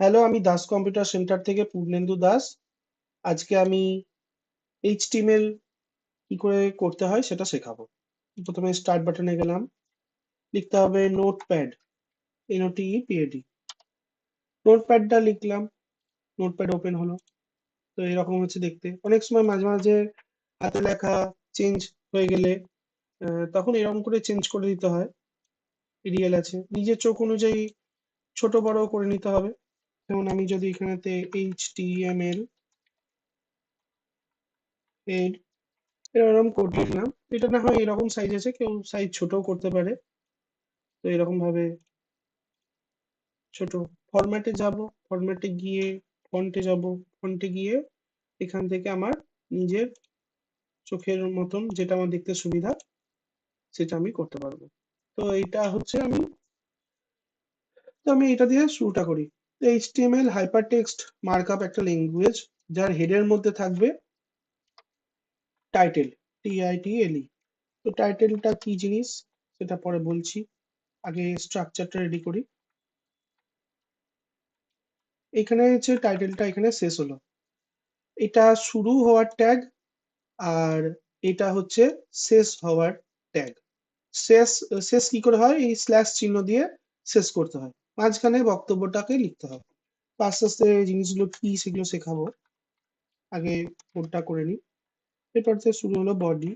Hello, আমি Das computer centre থেকে পূর্ণেন্দু দাস। আজকে আমি HTML কি করে করতে হয় সেটা শেখাবো। প্রথমে স্টার্ট বাটনে গেলাম, লিখতে হবে নোটপ্যাড, NOTEPAD। নোটপ্যাডটা লিখলাম, নোটপ্যাড ওপেন হলো। তো এরকম হচ্ছে দেখতে। অনেক সময় মাঝে মাঝে হাতে লেখা চেঞ্জ হয়ে গেলে তখন এরকম করে চেঞ্জ করে দিতে হয়। এরিয়াল আছে, নিজের চোখ অনুযায়ী ছোট বড় করে নিতে হবে। যেমন আমি যদি এখানেতে HTML এর এরকম কোড লিখলাম, এটা না হয় এরকম সাইজ আছে, কেউ সাইজ ছোটও করতে পারে। তো এরকম ভাবে ছোট ফরম্যাটে যাব, ফরম্যাটে গিয়ে ফন্টে যাব, ফন্টে গিয়ে এখান থেকে আমার নিজের চোখের মতন যেটা আমার দেখতে সুবিধা সেটা আমি করতে পারবো। তো এটা হচ্ছে আমি এটা দিয়ে শুরুটা করি। HTML হাইপার টেক্সট মার্কআপ একটা ল্যাঙ্গুয়েজ, যার হেডের মধ্যে থাকবে টাইটেল, TITLE। তো টাইটেলটা কি জিনিস সেটা পরে বলছি, আগে স্ট্রাকচারটা রেডি করি। এখানে হচ্ছে টাইটেলটা এখানে শেষ হলো, এটা শুরু হওয়ার ট্যাগ, আর এটা হচ্ছে শেষ হওয়ার ট্যাগ। শেষ শেষ কি করে হয়, এই স্ল্যাশ চিহ্ন দিয়ে শেষ করতে হয়, মাঝখানে বক্তব্যটাকে লিখতে হয়। তো আস্তে আস্তে জিনিসগুলো কি সেগুলো শেখাবো, আগে কোডটা করে নিই। এরপর থেকে শুরু হলো বডি,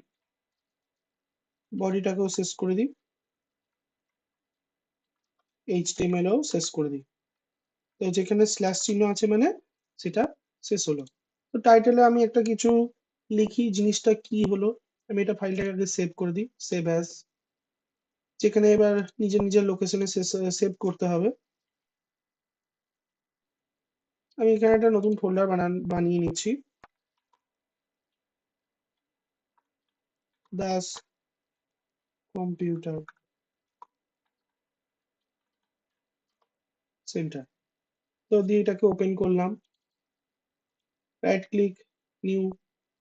বডিটাকেও শেষ করে দিই, HTML ও শেষ করে দিই। তো যেখানে স্ল্যাশ চিহ্ন আছে মানে সেটা শেষ হলো। তো টাইটেলে আমি একটা কিছু লিখি, জিনিসটা কি হলো। আমি এটা ফাইলটাকে আগে সেভ করে দিই, সেভ অ্যাজ, যেখানে এবার নিজের নিজের লোকেশনে সেভ করতে হবে। আমি এখানে একটা নতুন ফোল্ডার বানিয়ে নিচ্ছি, দাস কম্পিউটার সেন্টার। তো দিয়ে এটাকে ওপেন করলাম, রাইট ক্লিক, নিউ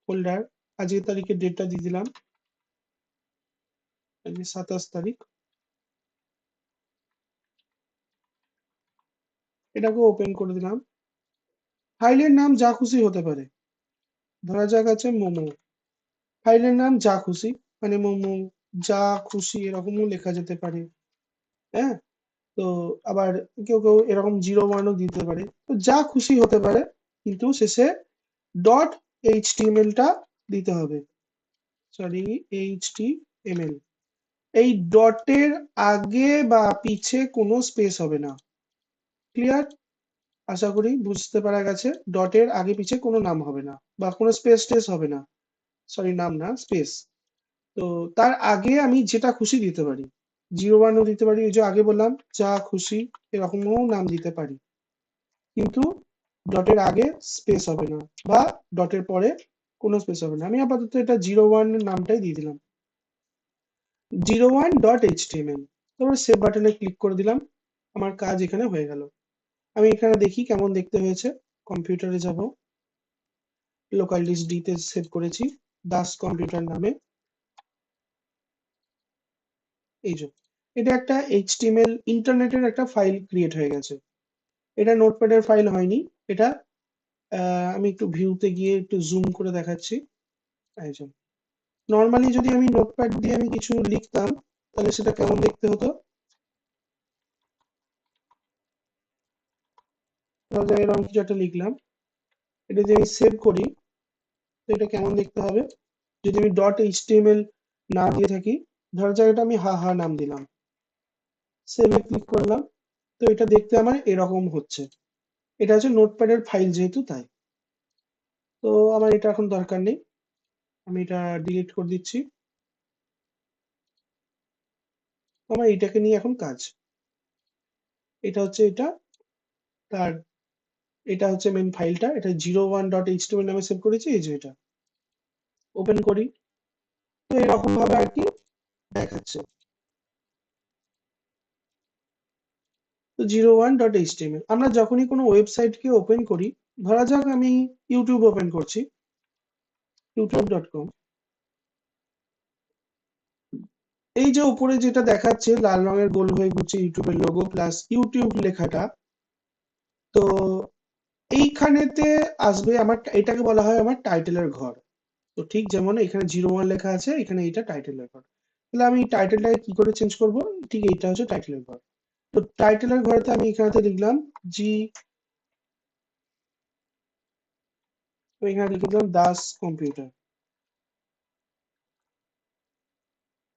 ফোল্ডার, আজকের তারিখের ডেটটা দিয়ে দিলাম, আজকে 27 তারিখ। এটাকে ওপেন করে দিলাম। ফাইলের নাম যা খুশি হতে পারে, ধরা যাক আছে মোমো। ফাইলের নাম যা খুশি, মানে মোমো, যা খুশি এরকমও লেখা যেতে পারে। হ্যাঁ, তো আবার কেউ কেউ এরকম 01ও দিতে পারে, তো যা খুশি হতে পারে, কিন্তু শেষে ডট HTML-টা দিতে হবে। Sorry, HTML। এই ডটের আগে বা পিছে কোনো স্পেস হবে না। ক্লিয়ার? আশা করি বুঝতে পারা গেছে। ডটের আগে পিছে কোনো নাম হবে না বা কোনো স্পেস টেস হবে না। সরি, নাম না, স্পেস। তো তার আগে আমি যেটা খুশি দিতে পারি, 01ও দিতে পারি, ওই যে আগে বললাম যা খুশি এরকমও নাম দিতে পারি, কিন্তু ডটের আগে স্পেস হবে না বা ডটের পরে কোনো স্পেস হবে না। আমি আপাতত এটা 01 নামটাই দিয়ে দিলাম, 01.html। তারপর সেভ বাটনে ক্লিক করে দিলাম, আমার কাজ এখানে হয়ে গেল। আমি এখানে দেখি কেমন দেখতে হয়েছে। কম্পিউটারে যাব, লোকাল ডিস্ক ডি তে সেভ করেছি দাস কম্পিউটার নামে। এই যে এটা একটা HTML ইন্টারনেটের একটা ফাইল ক্রিয়েট হয়ে গেছে। এটা নোটপ্যাডের ফাইল হয়নি, এটা আমি একটু ভিউতে গিয়ে একটু জুম করে দেখাচ্ছি। এই যে নর্মালি যদি আমি নোটপ্যাড দিয়ে আমি কিছু লিখতাম, তাহলে সেটা কেমন দেখতে হতো। ধরা যায় এরকম কিছু একটা লিখলাম, এটা যদি আমি সেভ করি, তো এটা কেমন দেখতে হবে যদি আমি ডট HTML না দিয়ে থাকি। ধরা যাক এটা আমি হা হা নাম দিলাম, সেভে ক্লিক করলাম, তো এটা দেখতে আমার এরকম হচ্ছে। এটা হচ্ছে নোটপ্যাডের ফাইল যেহেতু তাই। তো আমার এটা এখন দরকার নেই, আমি এটা ডিলিট করে দিচ্ছি। আমার এইটাকে নিয়ে এখন কাজ, এটা হচ্ছে এটা, তার এটা হচ্ছে মেন ফাইলটা, এটা 01.html নামে সেভ করেছি। এই যে এটা ওপেন করি, তো এরকম ভাবে আর কি দেখাচ্ছে। তো 01.html আমরা যখনই কোনো ওয়েবসাইটকে ওপেন করি, ধরা যাক আমি ইউটিউব ওপেন করছি, youtube.com। এই যে উপরে যেটা দেখাচ্ছে লাল রঙের গোল হয়ে ঘুরছে ইউটিউবের লোগো প্লাস ইউটিউব লেখাটা, তো এইখানেতে আসবে আমার, এটাকে বলা হয় আমার টাইটেলের ঘর। তো ঠিক যেমন এখানে 01 লেখা আছে, এখানে এটা টাইটেলের ঘর। তাহলে আমি টাইটেলটাকে কি করে চেঞ্জ করব? ঠিক এইটা হচ্ছে টাইটেলের ঘর। তো টাইটেলের ঘরেতে আমি এখানেতে লিখলাম জি, এখানে লিখে দিলাম দাস কম্পিউটার।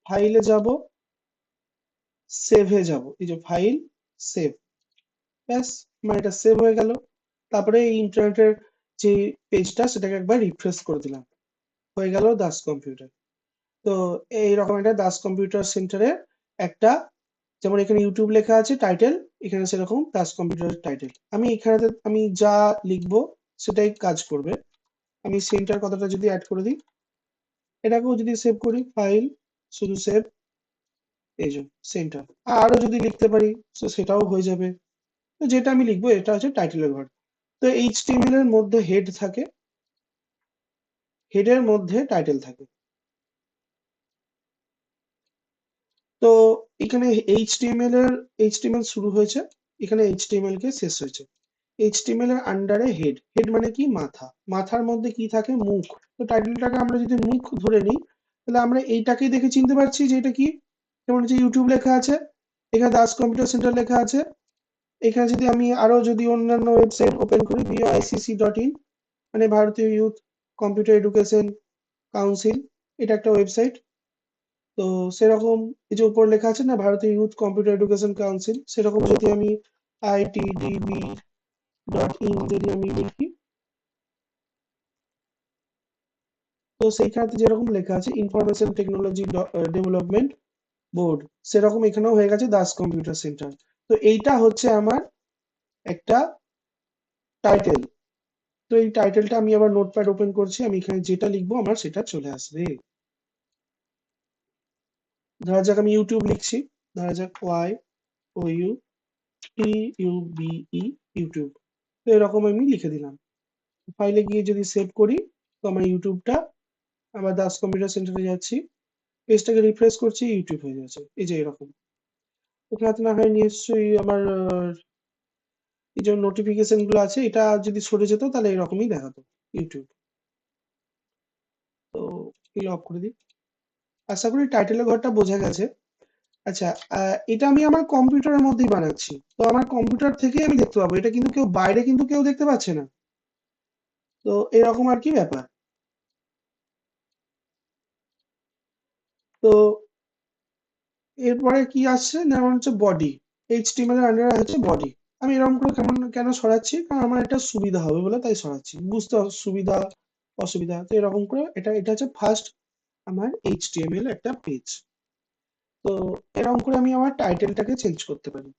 ফাইলে যাব, সেভে যাব, এই যে ফাইল, সেভ, ব্যাস, আমার এটা সেভ হয়ে গেল। তারপরে এই ইন্টারনেটের যে পেজটা সেটাকে একবার রিফ্রেশ করে দিলাম, হয়ে গেল দাস কম্পিউটার। তো এইরকম একটা দাস কম্পিউটার সেন্টারে একটা, যেমন এখানে ইউটিউব লেখা আছে টাইটেল, এখানে সেরকম দাস কম্পিউটারের টাইটেল। আমি এখানে আমি যা লিখবো সেটাই কাজ করবে। আমি সেন্টার কথাটা যদি অ্যাড করে দিই, এটাকেও যদি সেভ করি, ফাইল, শুধু সেভ, এই যে সেন্টার। আরো যদি লিখতে পারি তো সেটাও হয়ে যাবে। তো যেটা আমি লিখবো এটা হচ্ছে টাইটেলের ঘর। তো এইচটিএমএল এর মধ্যে হেড থাকে, হেডের মধ্যে টাইটেল থাকে। তো এখানে এইচটিএমএল শুরু হয়েছে, এখানে এইচটিএমএল কে শেষ হয়েছে। এইচটিএমএল এর আন্ডারে হেড, হেড মানে কি? মাথা। মাথার মধ্যে কি থাকে? মুখ। তো টাইটেলটাকে আমরা যদি মুখ ধরে নিই, তাহলে আমরা এইটাকেই দেখে চিনতে পারছি যে এটা কি। যেমন হচ্ছে ইউটিউব লেখা আছে, এখানে দাস কম্পিউটার সেন্টার লেখা আছে। এখানে যদি আমি আরো যদি অন্যান্য ওয়েবসাইট ওপেন করি, viicc.in, মানে ভারতীয় ইউথ কম্পিউটার এডুকেশন কাউন্সিল, এটা একটা ওয়েবসাইট। তো সেরকম এই যে উপর লেখা আছে না ভারতীয় ইউথ কম্পিউটার এডুকেশন কাউন্সিল, সেরকম যদি আমি itdb.in যদি আমি লিখি, তো সেইখানে যেরকম লেখা আছে ইনফরমেশন টেকনোলজি ডেভেলপমেন্ট বোর্ড, সেরকম এখানেও হয়ে গেছে দাস কম্পিউটার সেন্টার। তো এইটা হচ্ছে আমার একটা টাইটেল। তো এই টাইটেলটা আমি আবার নোটপ্যাড ওপেন করছি, আমি এখানে যেটা লিখবো আমার সেটা চলে আসবে। ধরা যাক আমি ইউটিউব লিখছি, ধরা যাক YOUTUBE, ইউটিউব। তো এরকম আমি লিখে দিলাম। ফাইলে গিয়ে যদি সেভ করি, তো আমার ইউটিউবটা, আবার দাস কম্পিউটার সেন্টারে যাচ্ছি, পেজটাকে রিফ্রেশ করছি, ইউটিউব হয়ে যাচ্ছে, এই যে এরকম। ওখানে না হয় নিশ্চয়ই আমার এই যে নোটিফিকেশন গুলো আছে, এটা যদি সরে যেত তাহলে এরকমই দেখাতো ইউটিউব। তো এই অফ করে দিই। আশা করি টাইটেলের ঘরটা বোঝা গেছে। আচ্ছা, এটা আমি আমার কম্পিউটারের মধ্যেই বানাচ্ছি, তো আমার কম্পিউটার থেকেই আমি দেখতে পাবো, এটা কিন্তু কেউ বাইরে কিন্তু কেউ দেখতে পাচ্ছে না। তো এরকম আর কি ব্যাপার। তো এরপরে কি আসছে, যেমন হচ্ছে বডি, এইচটিএমএল এর আন্ডারে হচ্ছে বডি। আমি এরকম করে কেমন কেন সরাচ্ছি, কারণ আমার এটা সুবিধা হবে বলে তাই সরাচ্ছি, বুঝতে সুবিধা অসুবিধা। তো এরকম করে এটা এটা হচ্ছে ফার্স্ট আমার এইচটিএমএল একটা পেজ। তো এরকম করে আমি আমার টাইটেলটাকে চেঞ্জ করতে পারি।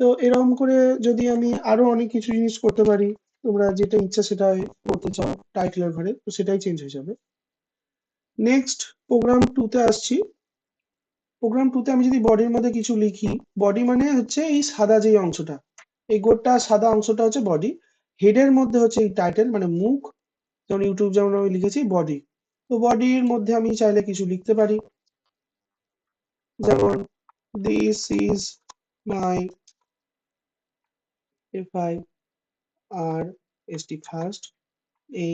তো এরকম করে যদি আমি আরো অনেক কিছু জিনিস করতে পারি, তোমরা যেটা ইচ্ছা সেটাই করতে চাও টাইটেলের ঘরে, তো সেটাই চেঞ্জ হয়ে যাবে। নেক্সট প্রোগ্রাম 2 তে আসছি। প্রোগ্রাম 2 তে আমি যদি বডির মধ্যে কিছু লিখি, বডি মানে হচ্ছে এই সাদা যে অংশটা, এই গোটা সাদা অংশটা হচ্ছে বডি। হেডের মধ্যে হচ্ছে এই টাইটেল মানে মুখ, যেমন ইউটিউব যেমন আমি লিখেছি বডি। তো বডির মধ্যে আমি চাইলে কিছু লিখতে পারি, যেমন this is my first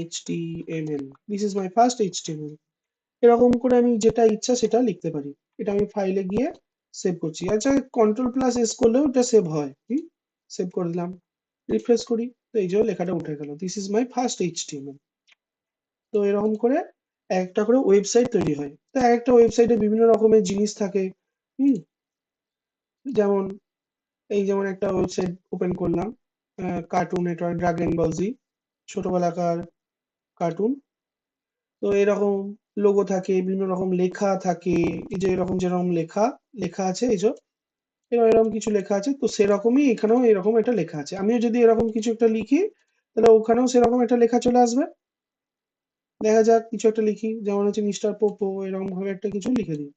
HTML, this is my first HTML। এরকম করে আমি যেটা ইচ্ছা সেটা লিখতে পারি। এটা আমি ফাইলে গিয়ে সেভ করছি। আচ্ছা, কন্ট্রোল+S করলেও এটা সেভ হয়। সেভ করে দিলাম, রিফ্রেশ করি, তো এই যে লেখাটা উঠে গেল, this is my first HTML। তো এরকম করে একটা করে ওয়েবসাইট তৈরি হয়। তো একটা ওয়েবসাইটে বিভিন্ন রকমের জিনিস থাকে। হুম যেমন এই যেমন একটা ওয়েবসাইট ওপেন করলাম, কার্টুন নেটওয়ার্ক, ড্রাগন বল জি, ছোটবেলাকার কার্টুন। তো এরকম লোগো থাকে, বিভিন্ন রকম লেখা থাকে, এই যে এরকম যেরকম লেখা লেখা আছে, এই যে এরকম এরকম কিছু লেখা আছে, তো সেরকমই এখানেও এরকম একটা লেখা আছে। আমিও যদি এরকম কিছু একটা লিখি, তাহলে ওখানেও সেরকম একটা লেখা চলে আসবে। দেখা যাক কিছু একটা লিখি, যেমন হচ্ছে মিস্টার পোপো, এরকম ভাবে একটা কিছু লিখে দিই।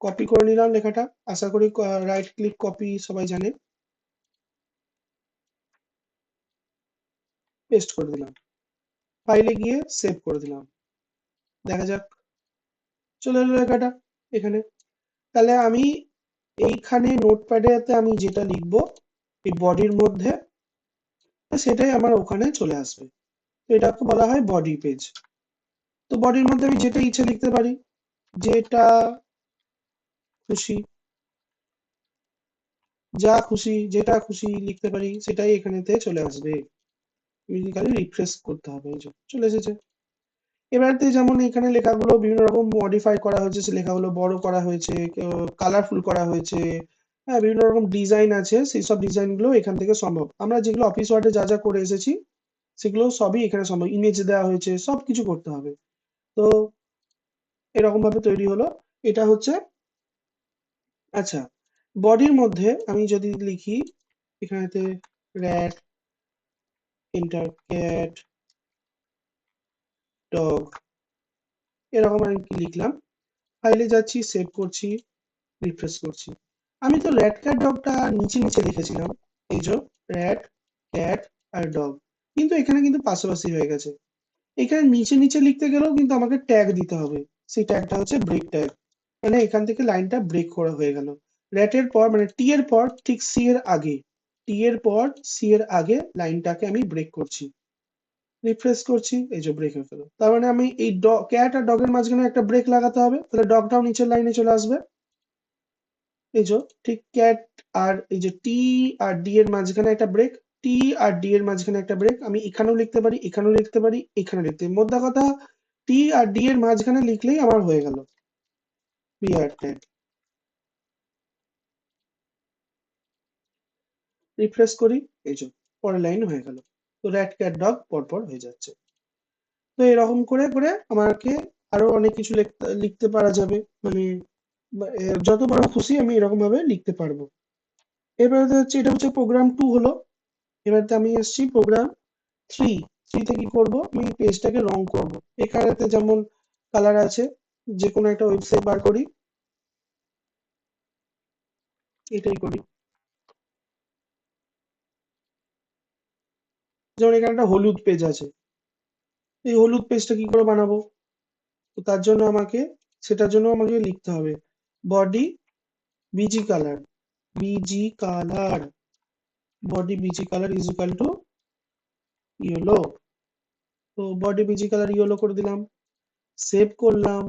কপি করে নিলাম লেখাটা, আশা করি রাইট ক্লিক কপি সবাই জানে, পেস্ট করে দিলাম, ফাইলে গিয়ে সেভ করে দিলাম। দেখা যাক চলে এলো লেখাটা এখানে। তাহলে আমি এইখানে নোটপ্যাডেতে আমি যেটা লিখবো এই বডির মধ্যে, সেটাই আমার ওখানে চলে আসবে। তো এটাকে বলা হয় বডি পেজ। তো বডির মধ্যে আমি যেটা ইচ্ছে লিখতে পারি, যেটা খুশি, যা খুশি, যেটা খুশি লিখতে পারি সেটাই এখানেতে চলে আসবে। খালি রিফ্রেশ করতে হবে, এই যে চলে এসেছে। এবারে যেমন এখানে লেখাগুলো বিভিন্ন রকম মডিফাই করা হয়েছে, সে লেখাগুলো বড় করা হয়েছে, কালারফুল করা হয়েছে, হ্যাঁ বিভিন্ন রকম ডিজাইন আছে, সেই সব ডিজাইন গুলো এখান থেকে সম্ভব। আমরা যেগুলো অফিস ওয়ার্ডে যা যা করে এসেছি সেগুলো সবই এখানে সম্ভব। ইমেজ দেওয়া হয়েছে, সবকিছু করতে হবে। তো এরকম ভাবে তৈরি হলো। এটা হচ্ছে, আচ্ছা, বডির মধ্যে আমি যদি লিখি এখানেতে র্যাট, এন্টার, ক্যাট, ডগ, এরকম আমি কি লিখলাম, ফাইলে যাচ্ছি, সেভ করছি, রিফ্রেশ করছি। আমি তো র্যাট ক্যাট ডগটা নিচে নিচে লিখেছিলাম, এই যে র্যাট, ক্যাট আর ডগ, কিন্তু এখানে কিন্তু পাশাপাশি হয়ে গেছে। এখানে নিচে নিচে লিখতে গেলেও কিন্তু আমাকে ট্যাগ দিতে হবে। সেই ট্যাগটা হচ্ছে ব্রেক ট্যাগ, মানে এখান থেকে লাইনটা ব্রেক করা হয়ে গেল। র্যাটের পর মানে টি এর পর ঠিক সি এর আগে, টি এর পর সি এর আগে লাইনটাকে আমি ব্রেক করছি, রিফ্রেশ করছি, এই যে ব্রেক হয়ে গেল। তার মানে আমি এই ক্যাট আর ডগের মাঝখানে একটা ব্রেক লাগাতে হবে, তাহলে ডগটাও নিচের লাইনে চলে আসবে। এই যে ঠিক ক্যাট আর এই যে টি আর ডি এর মাঝখানে একটা ব্রেক, টি আর ডি এর মাঝখানে একটা ব্রেক, আমি এখানেও লিখতে পারি, এখানেও লিখতে পারি, এখানে লিখতে পারি। মোদ্দা কথা টি আর ডি এর মাঝখানে লিখলেই আমার হয়ে গেল বি আর ট্যাগ। রিফ্রেশ করি, এই যে পরের লাইন হয়ে গেল। তো র্যাট ক্যাট ডগ পরপর হয়ে যাচ্ছে। তো এরকম করে করে আমাকে আরো অনেক কিছু লিখতে লিখতে পারা যাবে, মানে যত বড় খুশি আমি এরকম ভাবে লিখতে পারবো। এবারে হচ্ছে, এটা হচ্ছে প্রোগ্রাম 2 হলো। এবারে আমি এসেছি প্রোগ্রাম 3। 3 তে কি করব, আমি পেজটাকে রং করব। এখানেতে যেমন কালার আছে, যে কোনো একটা ওয়েবসাইট বার করি, এটাই করি। যেমন এখানে একটা হলুদ পেজ আছে, এই হলুদ পেজটা কি করে বানাবো? তো তার জন্য আমাকে, সেটার জন্য আমাকে লিখতে হবে body busy colour, busy colour, body busy colour is equal two yellow. তো বডি বিজি কালার ইয়েলো করে দিলাম, সেভ করলাম,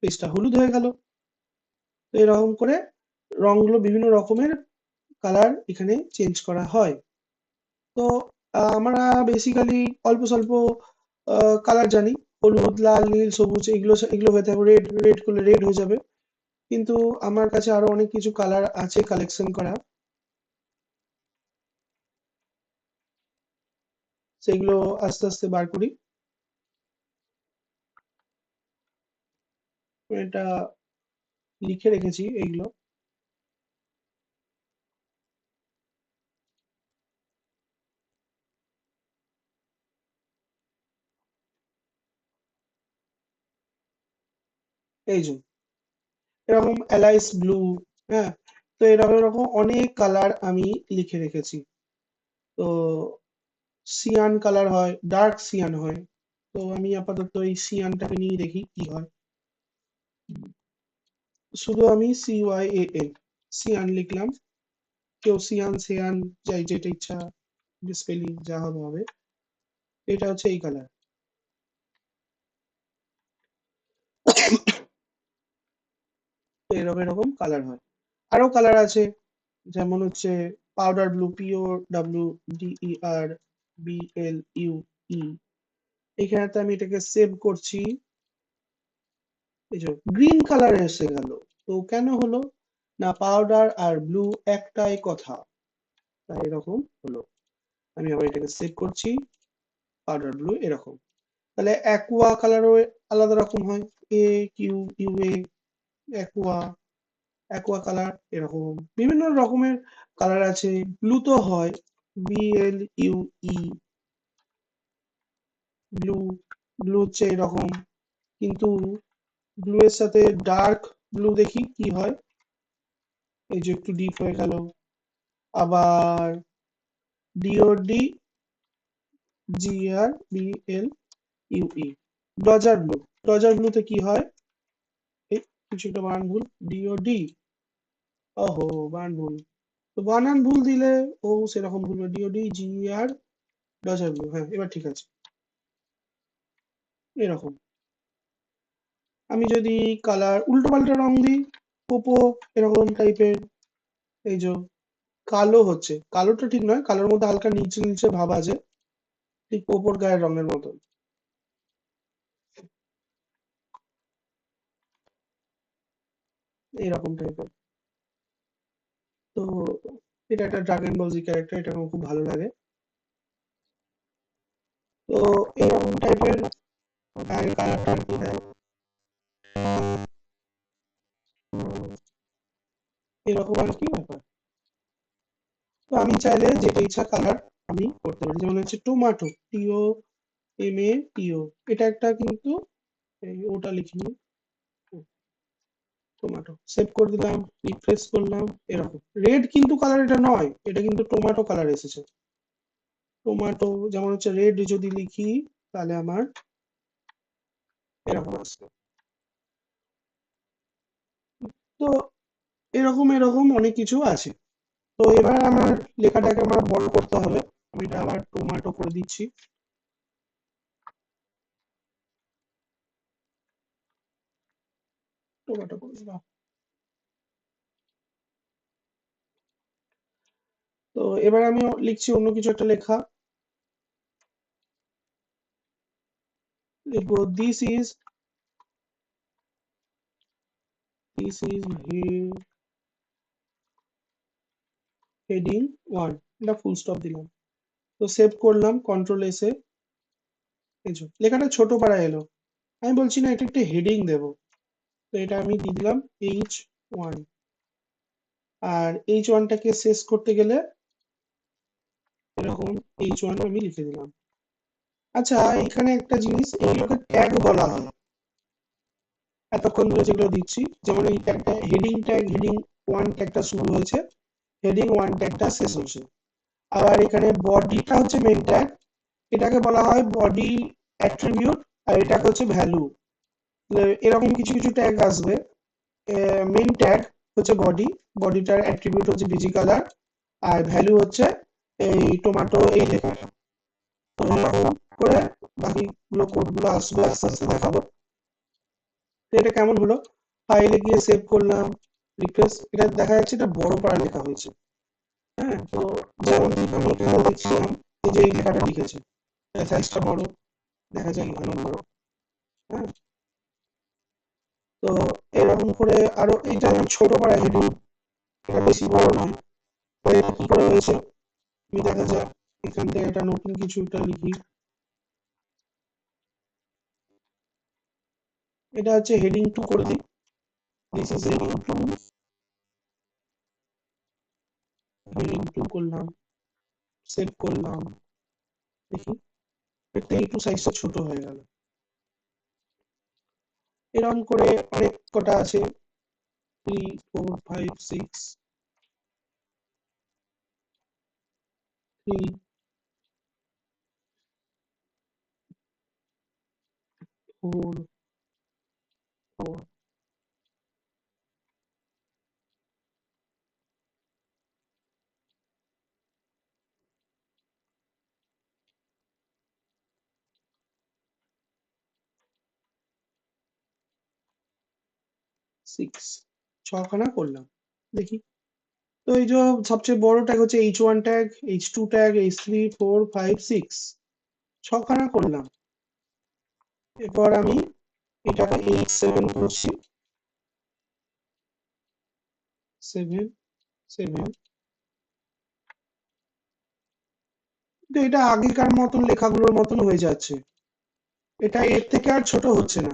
পেজটা হলুদ হয়ে গেল। তো এরকম করে রংগুলো বিভিন্ন রকমের কালার এখানে চেঞ্জ করা হয়। তো আমরা বেসিক্যালি অল্প স্বল্প কালার জানি, হলুদ, লাল, নীল, সবুজ, এগুলো এগুলো হয়ে থাকবে, রেড, রেড করলে রেড হয়ে যাবে। কিন্তু আমার কাছে আরো অনেক কিছু কালার আছে কালেকশন করা, সেগুলো আস্তে আস্তে বার করি। এটা লিখে রেখেছি এইগুলো, এই যে এরকম অ্যালাইস ব্লু, হ্যাঁ। তো এরকম এরকম অনেক কালার আমি লিখে রেখেছি। তো সিয়ান কালার হয়, ডার্ক সিয়ান হয়। তো আমি আপাতত এই সিয়ানটাকে নিয়ে দেখি কি হয়। শুধু আমি CYAN, সিয়ান লিখলাম। কেউ সিয়ান, সিয়ান, যাই যেটা ইচ্ছা, স্পেলিং যা হবে হবে। এটা হচ্ছে এই কালার। এরকম এরকম কালার হয়। আরো কালার আছে, যেমন হচ্ছে পাউডার ব্লু, POWDER BLUE। এখানে আমি এটাকে সেভ করছি, এই যে গ্রিন কালার এসে গেল। তো কেন হলো না, পাউডার আর ব্লু একটাই কথা, তাই এরকম হলো। আমি আবার এটাকে সেভ করছি, পাউডার ব্লু এরকম। তাহলে অ্যাকুয়া কালারও আলাদা রকম হয়, AQUA, অ্যাকুয়া, অ্যাকুয়া কালার, এরকম বিভিন্ন রকমের কালার আছে। ব্লু তো হয় BLUE, ব্লু, ব্লু হচ্ছে এরকম। কিন্তু ব্লু এর সাথে ডার্ক ব্লু দেখি কি হয়, এই যে একটু ডিপ হয়ে গেল। আবার DOD GRBLUE, dodger blue, dodger ব্লুতে কি হয়, এই কিছু একটা বানান ভুল, DOD, ওহো বানান ভুল, তো বানান ভুল দিলে ও সেরকম ভুলবে, ডিওডি জিআর ডব্লিউ। হ্যাঁ, এবার ঠিক আছে। এরকম আমি যদি কালার উল্টো পাল্টা রং দিই, পোপো এরকম টাইপের, এই যে কালো হচ্ছে, কালোটা ঠিক নয়, কালোর মধ্যে হালকা নীলচে নীলচে ভাব আছে, ঠিক পোপোর গায়ের রঙের মতো। এইরকম টাইপের। তো এটা একটা ড্রাগন বল জি ক্যারেক্টার, এটা আমার খুব ভালো লাগে। তো এরকম টাইপের গায়ের কালারটা আর কি দেয়, এরকম আর কি ব্যাপার। তো আমি চাইলে যেটা ইচ্ছা কালার আমি করতে পারি, যেমন হচ্ছে টোমাটো, TOMATO, এটা একটা কিন্তু এই ওটা লিখিনি, টমেটো সেভ করে দিলাম, রিফ্রেশ করলাম। এরকম রেড কিন্তু কালার এটা নয়, এটা কিন্তু টমেটো কালার এসেছে। টমেটো যেমন হচ্ছে রেড যদি লিখি তাহলে আমার এরকম আসবে। তো এরকম এরকম অনেক কিছু আছে। তো এবার আমার লেখাটাকে আমার বড় করতে হবে, আমি এটা আবার টমেটো করে দিচ্ছি। টমেটো করে দিলাম। তো এবার আমি লিখছি অন্য কিছু একটা লেখা, লিখবো দিস ইজ হেডিং ওয়ান, এটা ফুল স্টপ দিলাম। তো সেভ করলাম, কন্ট্রোল এসে, এই যে লেখাটা ছোট পারা এলো। আমি বলছি না এটা একটা হেডিং দেব, তো এটা আমি দিয়ে দিলাম H1। আর H1টাকে শেষ করতে গেলে এরকম H1 আমি লিখে দিলাম। আচ্ছা, এখানে একটা জিনিস, এইগুলোকে ট্যাগ বলা হয়। এতক্ষণ ধরে যেগুলো দিচ্ছি, যেমন এই ট্যাগটা হেডিং ওয়ান ট্যাগটা শুরু হয়েছে, হেডিং ওয়ান ট্যাগটা শেষ হয়েছে। আবার এখানে বডিটা হচ্ছে মেন ট্যাগ, এটাকে বলা হয় বডি অ্যাট্রিবিউট, আর এটাকে হচ্ছে ভ্যালু। এরকম কিছু কিছু ট্যাগ আসবে। মেন ট্যাগ হচ্ছে বডি, বডিটার অ্যাট্রিবিউট হচ্ছে বিজি কালার, আর ভ্যালু হচ্ছে এই টমেটো এই লেখাটা। তো এরকম করে বাকিগুলো কোডগুলো আসবে, আস্তে আস্তে দেখাবো। তো এটা কেমন হলো, ফাইলে গিয়ে সেভ করলাম, রিফ্রেশ, এটা দেখা যাচ্ছে এটা বড় পারা লেখা হয়েছে। হ্যাঁ, তো যেমন আমি এখানে দেখছিলাম এই যে এই লেখাটা লিখেছে, সাইজটা বড়, দেখা যায় অনেক বড়। হ্যাঁ, তো এরকম করে আরো এইটা আমি ছোট পারা হেডিং, এটা বেশি বড় নয়। তো এটা কি করে হয়েছে আমি দেখা যাক, এখান থেকে একটা নতুন কিছু একটা লিখি। এটা হচ্ছে হেডিং 2 করে দিই, দিস ইজ হেডিং 2 করলাম, সেভ করলাম, দেখি এটা একটু সাইজটা ছোট হয়ে গেল। এরকম করে অনেক কটা আছে, 3 4 5 6, 3 4 4, 6, ছখানা করলাম, দেখি। তো এই যে সবচেয়ে বড় ট্যাগ হচ্ছে H1 tag, H2 tag, H3 4 5 6, ছখানা করলাম। এরপর আমি এটাকে H7 করছি, 7 7। কিন্তু এটা আগেকার মতন লেখাগুলোর মতন হয়ে যাচ্ছে, এটা এর থেকে আর ছোট হচ্ছে না।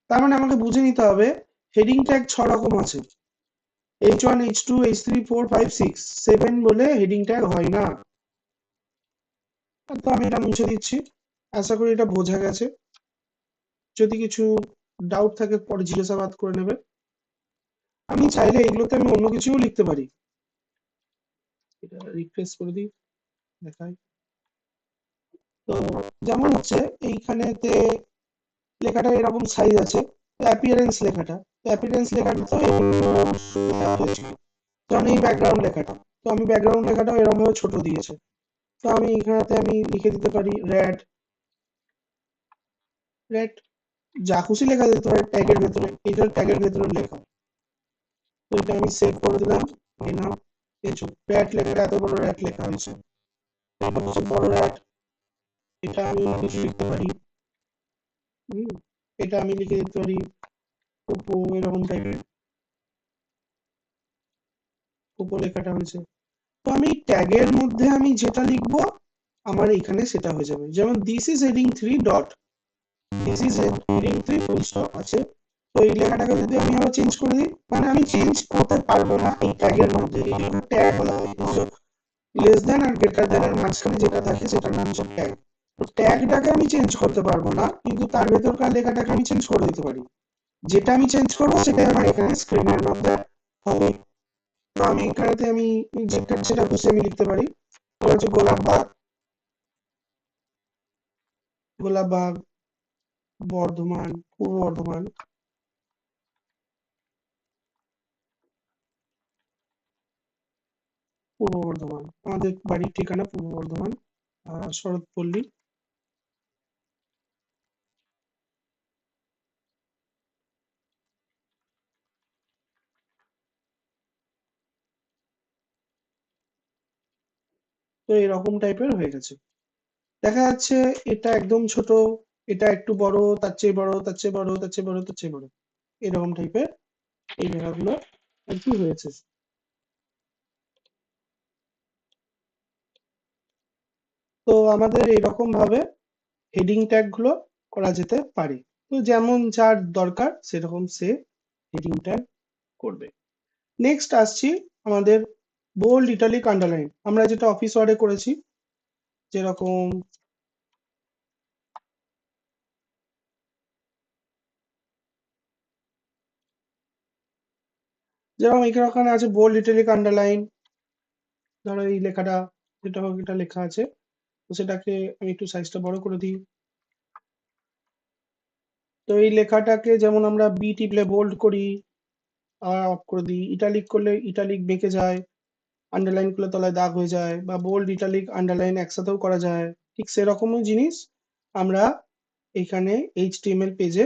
তার মানে আমাকে বুঝে নিতে হবে হেডিং ট্যাগ 6 রকম আছে, H1 H2 H3 4 5 6, 7 বলে হেডিং ট্যাগ হয় না। তো আমি এটা মুছে দিচ্ছি, আশা করি এটা বোঝা গেছে। যদি কিছু ডাউট থাকে পরে জিজ্ঞাসাবাদ করে নেবে। আমি চাইলে এগুলোতে আমি অন্য কিছুও লিখতে পারি, এটা রিফ্রেশ করে দিই, দেখাই। তো যেমন হচ্ছে এইখানেতে লেখাটা এরকম সাইজ আছে, অ্যাপিয়ারেন্স লেখাটা, অ্যাপিয়ারেন্স লেখাটা তো হয়েছিল, যেমন এই ব্যাকগ্রাউন্ড লেখাটা, তো আমি ব্যাকগ্রাউন্ড লেখাটাও এরকম ভাবে ছোট দিয়েছে। তো আমি এখানেতে আমি লিখে দিতে পারি রেড, রেড, যা খুশি লেখা যেতে পারে ট্যাগের ভেতরে, এটা ট্যাগের ভেতরে লেখা। তো এটা আমি সেভ করে দিলাম, দিলাম এই রেড লেখাটা এত বড় রেড লেখা হয়েছে, এটা হচ্ছে বড় রেড। এটা আমি কিছু লিখতে পারি, হুম, এটা আমি লিখে দিতে পারি উপো, এরকম টাইপের উপো লেখাটা হয়েছে। তো আমি ট্যাগের মধ্যে আমি যেটা লিখবো আমার এখানে সেটা হয়ে যাবে। যেমন this is heading 3 dot, this is heading 3 full stop আছে। তো এই লেখাটাকে যদি আমি আবার চেঞ্জ করে দিই, মানে আমি চেঞ্জ করতে পারবো না এই ট্যাগের মধ্যে, এই ট্যাগ বলা হয়। লেস দেন আর গ্রেটার দেন এর মাঝখানে যেটা থাকে সেটার নাম হচ্ছে ট্যাগ। তো ট্যাগটাকে আমি চেঞ্জ করতে পারবো না, কিন্তু তার ভেতরকার লেখাটাকে আমি চেঞ্জ করে দিতে পারি। যেটা আমি চেঞ্জ করবো সেটাই আমার এখানে স্ক্রিনের মধ্যে হবে। তো আমি এখানেতে আমি যেটা খুশি আমি লিখতে পারি। তো হচ্ছে গোলাপবাগ, গোলাপবাগ, বর্ধমান, পূর্ব বর্ধমান, পূর্ব বর্ধমান, আমাদের বাড়ির ঠিকানা পূর্ব বর্ধমান, শরৎপল্লী। তো এরকম টাইপের হয়ে গেছে। দেখা যাচ্ছে এটা একদম ছোট, এটা একটু বড়, তার চেয়ে বড়, তার চেয়ে বড়, তার চেয়ে বড়, তার চেয়ে বড়, এরকম টাইপের এই লেখাগুলো আর কি হয়েছে। তো আমাদের এরকম ভাবে হেডিং ট্যাগ গুলো করা যেতে পারে। তো যেমন যার দরকার সেরকম সে হেডিং ট্যাগ করবে। নেক্সট আসছি আমাদের বোল্ড, ইটালিক, আন্ডারলাইন। আমরা যেটা অফিস ওয়ার্ডে করেছি, যেরকম যেরকম এখানে আছে বোল্ড, ইটালিক, আন্ডারলাইন। ধরো এই লেখাটা, যেটা হোক এটা লেখা আছে, তো সেটাকে আমি একটু সাইজটা বড় করে দিই। তো এই লেখাটাকে যেমন আমরা বি টিপলে বোল্ড করি, আর অফ করে দিই। ইটালিক করলে ইটালিক বেঁকে যায়, আন্ডারলাইন করলে তলায় দাগ হয়ে যায়, বা বোল্ড, ইটালিক, আন্ডারলাইন একসাথেও করা যায়। ঠিক সেরকমই জিনিস আমরা এখানে এইচটিএমএল পেজে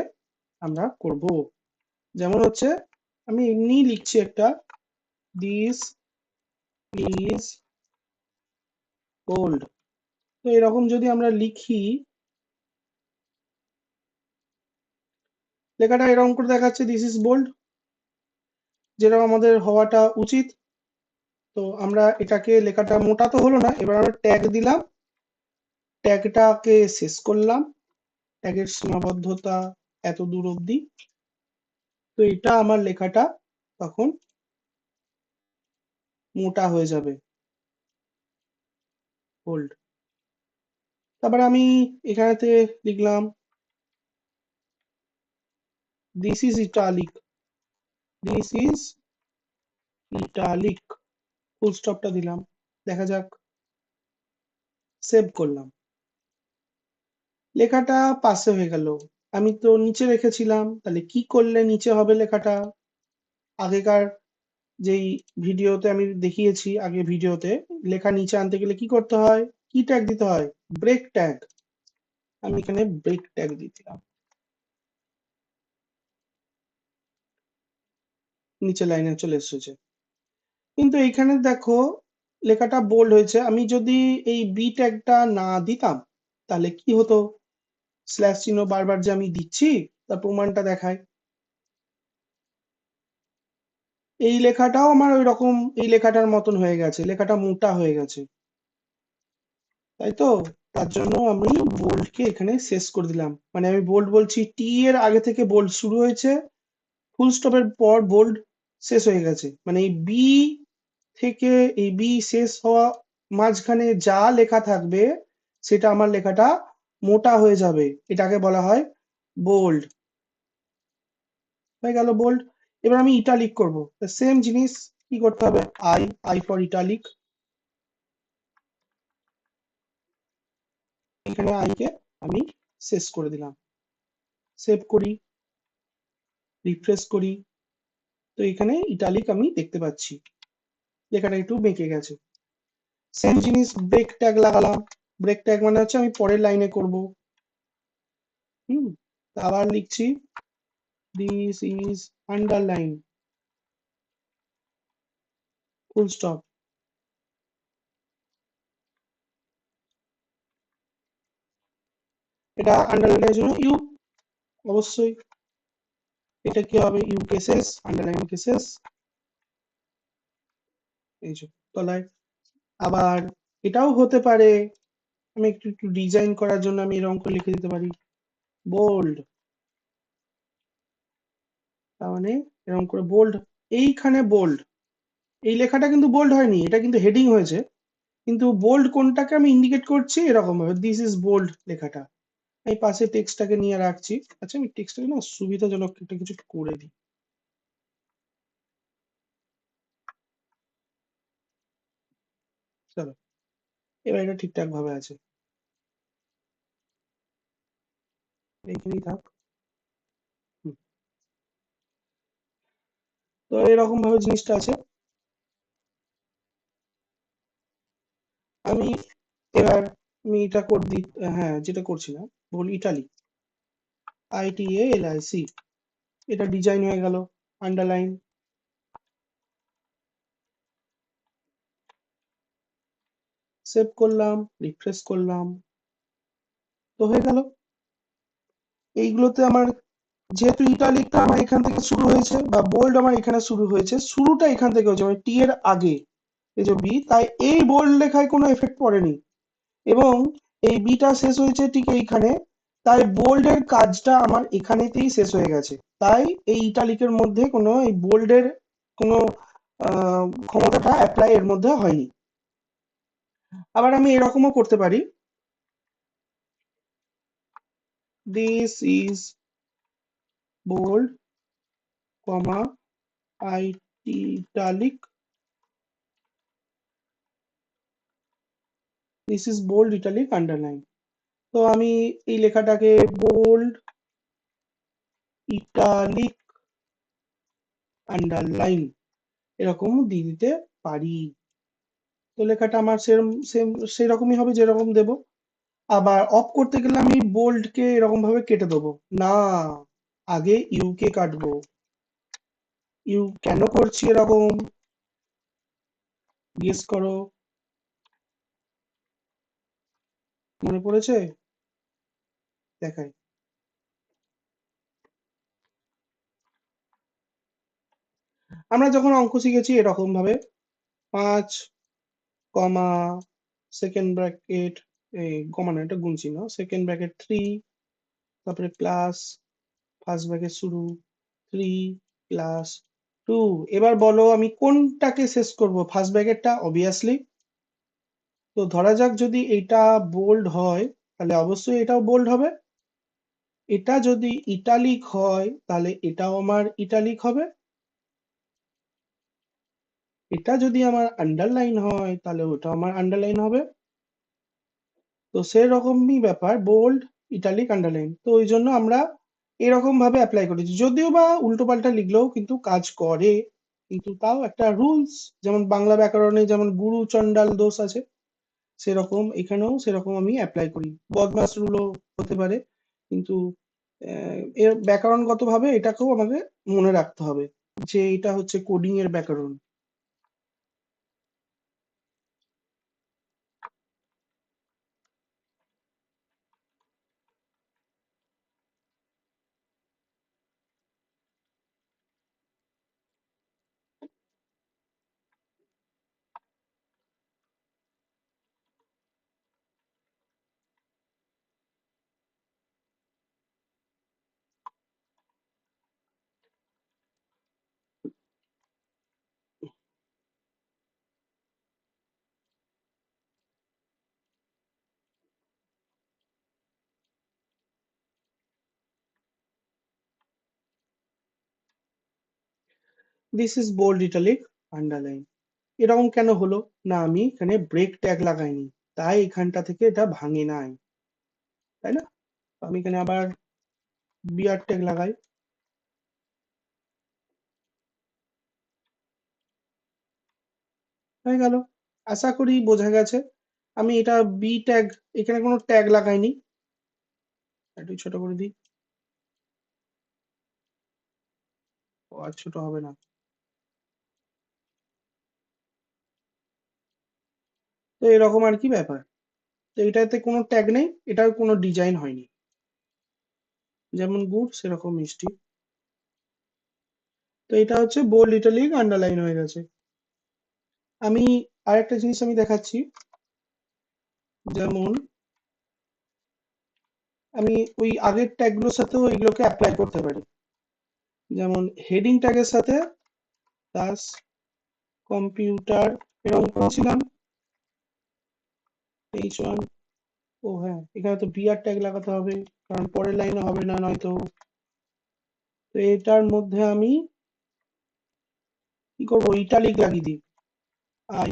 আমরা করব। যেমন হচ্ছে আমি এমনি লিখছি একটা, দিস ইজ বোল্ড। তো এরকম যদি আমরা লিখি, লেখাটা এরকম করে দেখাচ্ছে দিস ইজ বোল্ড, যেরকম আমাদের হওয়াটা উচিত। তো আমরা এটাকে, লেখাটা মোটা তো হলো না, এবার আমরা ট্যাগ দিলাম, ট্যাগটাকে শেষ করলাম, ট্যাগের সীমাবদ্ধতা এত দূর অবধি। তো এটা আমার লেখাটা তখন মোটা হয়ে যাবে, বোল্ড। তারপরে আমি এখানেতে লিখলাম this is italic, this is italic, full স্টপটা দিলাম। দেখা যাক, সেভ করলাম, লেখাটা পাশে হয়ে গেল। আমি তো নিচে রেখেছিলাম, তাহলে কি করলে নিচে হবে লেখাটা? আগেকার যেই ভিডিওতে আমি দেখিয়েছি, আগে ভিডিওতে লেখা নিচে আনতে গেলে কি করতে হয়, কি ট্যাগ দিতে হয়? Break tag. আমি এখানে ব্রেক ট্যাগ দিলাম, নিচে লাইনে চলে এসেছে। কিন্তু এইখানে দেখো লেখাটা বোল্ড হয়েছে। আমি যদি এই বি ট্যাগটা না দিতাম তাহলে কি হতো? স্ল্যাশ চিহ্ন বারবার যে আমি দিচ্ছি তার প্রমাণটা দেখায়। এই লেখাটাও আমার ওই রকম এই লেখাটার মতন হয়ে গেছে, লেখাটা মোটা হয়ে গেছে, তাই তো? তার জন্য আমি বোল্ডকে এখানে শেষ করে দিলাম। মানে আমি বোল্ড বলছি, টি এর আগে থেকে বোল্ড শুরু হয়েছে, ফুল স্টপের পর বোল্ড শেষ হয়ে গেছে। মানে এই বি থেকে, এই বি শেষ হওয়া মাঝখানে যা লেখা থাকবে সেটা আমার লেখাটা মোটা হয়ে যাবে, এটাকে বলা হয় বোল্ড। হয়ে গেল বোল্ড। এবার আমি ইটালিক করব, সেম জিনিস। কি করতে হবে? I, I for italic. এখানে আই কে আমি শেষ করে দিলাম, সেভ করি, রিফ্রেশ করি। তো এখানে ইটালিক আমি দেখতে পাচ্ছি। লেখাটা একটু বেঁকে গেছে। সেম জিনিস ব্রেক ট্যাগ লাগালাম। ব্রেক ট্যাগ মানে হচ্ছে আমি পরের লাইনে করব। হুম, আবার লিখছি this is underline, full stop. এটা আন্ডারলাইনের জন্য ইউ, অবশ্যই। এটা কি হবে? ইউ কেসেস, আন্ডারলাইন কেসেস, এই যে তলায়। আবার এটাও হতে পারে, আমি একটু একটু ডিজাইন করার জন্য আমি এরকম করে লিখে দিতে পারি বোল্ড। তার মানে এরকম করে বোল্ড, এইখানে বোল্ড, এই লেখাটা কিন্তু বোল্ড হয়নি, এটা কিন্তু হেডিং হয়েছে। কিন্তু বোল্ড কোনটাকে আমি ইন্ডিকেট করছি এরকম ভাবে, দিস ইজ বোল্ড লেখাটা। আমি পাশে টেক্সটটাকে নিয়ে রাখছি। আচ্ছা, আমি টেক্সটটাকে না সুবিধাজনক একটা কিছু করে দিই। চলো, এবার এটা ঠিকঠাক ভাবে আছে, এইখানেই থাক। হুম, তো এরকম ভাবে জিনিসটা আছে। আমি এবার আমি এটা করে দিই। হ্যাঁ, যেটা করছি না, বল ইটালি, ITALIC, এটা ডিজাইন হয়ে গেল। আন্ডারলাইন, সেভ করলাম, রিফ্রেশ করলাম, তো হয়ে গেল। এইগুলোতে আমার, যেহেতু ইটালিকটা আমার এখান থেকে শুরু হয়েছে বা বোল্ড আমার এখানে শুরু হয়েছে, শুরুটা এখান থেকে হয়েছে মানে টি এর আগে, এই যে বি, তাই এই বোল্ড লেখায় কোনো এফেক্ট পড়েনি। এবং এই বিটা শেষ হয়েছে ঠিক এইখানে, তাই বোল্ডের কাজটা আমার এখানেতেই শেষ হয়ে গেছে। তাই এই ইটালিকের মধ্যে কোনো এই বোল্ডের কোনো ক্ষমতাটা অ্যাপ্লাই এর মধ্যে হয়নি। আবার আমি এরকমও করতে পারি, this is bold, comma italic, this is bold italic underline. তো আমি এই লেখাটাকে বোল্ড ইটালিক আন্ডারলাইন এরকম দিয়ে দিতে পারি। তো লেখাটা আমার সেরকম সেম সেরকমই হবে যেরকম দেব। আবার অফ করতে গেলে আমি বোল্ড কে এরকম ভাবে কেটে দেবো না, আগে ইউ কে কাটবো। ইউ কেন করছি এরকম, গেস করো, মনে পড়েছে? দেখাই। আমরা যখন অঙ্ক শিখেছি এরকম ভাবে, 5 কমা সেকেন্ড ব্র্যাকেট, এই কমা না, এটা গুনছি না, সেকেন্ড ব্র্যাকেট 3, তারপরে প্লাস ফার্স্ট ব্র্যাকেট শুরু 3 প্লাস 2। এবার বলো আমি কোনটাকে শেষ করব, ফার্স্ট ব্র্যাকেটটা অবভিয়াসলি। তো ধরা যাক যদি এটা বোল্ড হয়, তাহলে অবশ্যই এটাও বোল্ড হবে। এটা যদি ইটালিক হয় তাহলে এটাও আমার ইটালিক হবে। এটা যদি আমার আন্ডারলাইন হয় তাহলে ওটা আমার আন্ডারলাইন হবে। তো সেরকমই ব্যাপার, বোল্ড ইটালিক আন্ডারলাইন, তো ওই জন্য আমরা এরকম ভাবে অ্যাপ্লাই করেছি, যদিও বা উল্টো পাল্টা লিখলেও কিন্তু কাজ করে। কিন্তু তাও একটা রুলস, যেমন বাংলা ব্যাকরণে যেমন গুরু চণ্ডাল দোষ আছে, সেরকম এখানেও সেরকম আমি অ্যাপ্লাই করি। বদমাস রুলও হতে পারে, কিন্তু এর ব্যাকরণগত ভাবে এটাকেও আমাকে মনে রাখতে হবে যে এটা হচ্ছে কোডিং এর ব্যাকরণ। This is bold italic underline. এরকম কেন হলো, না আমি এখানে ব্রেক ট্যাগ লাগাইনি, তাই এখানটা থেকে এটা ভাঙে নাই, তাই না? তো আমি এখানে আবার বিআর ট্যাগ লাগাই। হয়ে গেল। আশা করি বোঝা গেছে। আমি এটা বি ট্যাগ, এখানে কোনো ট্যাগ লাগাইনি। একটু ছোট করে দিই। আর ছোট হবে না। তো এরকম আর কি ব্যাপার। তো এটাতে কোনো ট্যাগ নেই, এটার কোনো ডিজাইন হয়নি। যেমন গুড় সেরকম মিষ্টি। তো এটা হচ্ছে বোল্ড, ইটালিক, আন্ডারলাইন হয়ে গেছে। আমি আরেকটা জিনিস আমি দেখাচ্ছি। যেমন আমি ওই আগের ট্যাগগুলোর সাথেও এগুলোকে অ্যাপ্লাই করতে পারি। যেমন হেডিং ট্যাগের সাথে প্লাস কম্পিউটার এরকম করেছিলাম H1। ও হ্যাঁ, এখানে তো বিআর ট্যাগ লাগাতে হবে, কারণ পরের লাইনে হবে না নয়তো। তো এটার মধ্যে আমি কি করবো, ইটালিক লাগিয়ে দিই। আই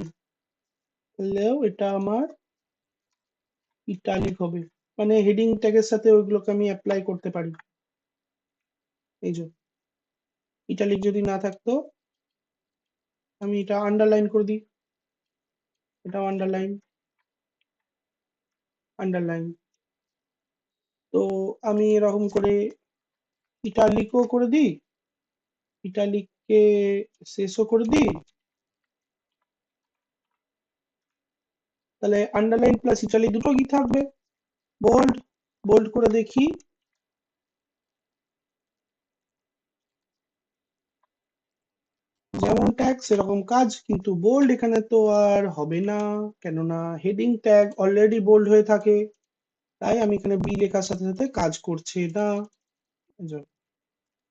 করলেও এটা আমার ইটালিক হবে, মানে হেডিং ট্যাগের সাথে ওইগুলোকে আমি অ্যাপ্লাই করতে পারি। এই যে ইটালিক যদি না থাকতো, আমি এটা আন্ডারলাইন করে দিই, এটা আন্ডারলাইন, আন্ডারলাইন। তো আমি এরকম করে ইটালিকও করে দিই, ইটালিককে শেষও করে দিই। তাহলে আন্ডারলাইন প্লাস ইটালিক দুটো কি থাকবে। বোল্ড, বোল্ড করে দেখি। যেমন ট্যাগ সেরকম কাজ, কিন্তু বোল্ড এখানে তো আর হবে না, কেননা হেডিং ট্যাগ অলরেডি বোল্ড হয়ে থাকে। তাই আমি এখানে বি লেখার সাথে সাথে কাজ করছে না।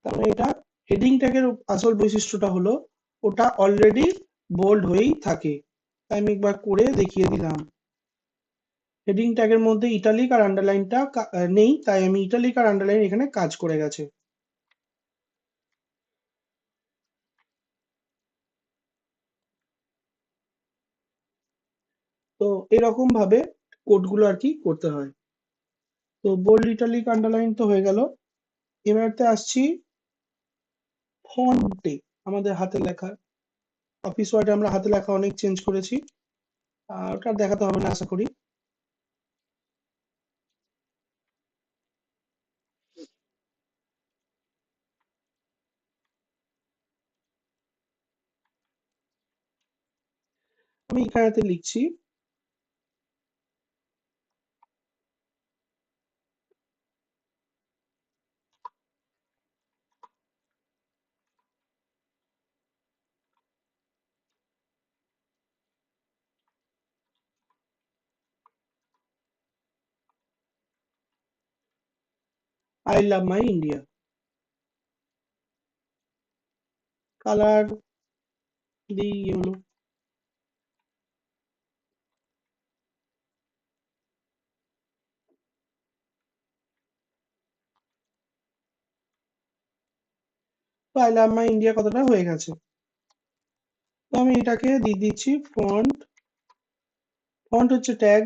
তাহলে এটা হেডিং ট্যাগের আসল বৈশিষ্ট্যটা হলো ওটা অলরেডি বোল্ড হয়েই থাকে। তাই আমি একবার করে দেখিয়ে দিলাম। হেডিং ট্যাগের মধ্যে ইটালিক আর আন্ডারলাইনটা নেই, তাই আমি ইটালিক আর আন্ডারলাইন এখানে কাজ করে গেছে। তো এরকম ভাবে কোডগুলো আর কি করতে হয়। তো বোল্ড, ইটালিক, আন্ডারলাইন তো হয়ে গেল। এবারতে আসছি ফন্টে। আমাদের হাতে লেখা, অফিস ওয়ার্ডে আমরা হাতে লেখা অনেক চেঞ্জ করেছি, ওটা দেখাতে হবে না আশা করি। আমি এখানেতে লিখছি I love my India. Colour দিই ইয়েলো। তো আই লাভ মাই ইন্ডিয়া কথাটা হয়ে গেছে। তো আমি এটাকে দিয়ে দিচ্ছি ফন্ট। ফন্ট হচ্ছে ট্যাগ,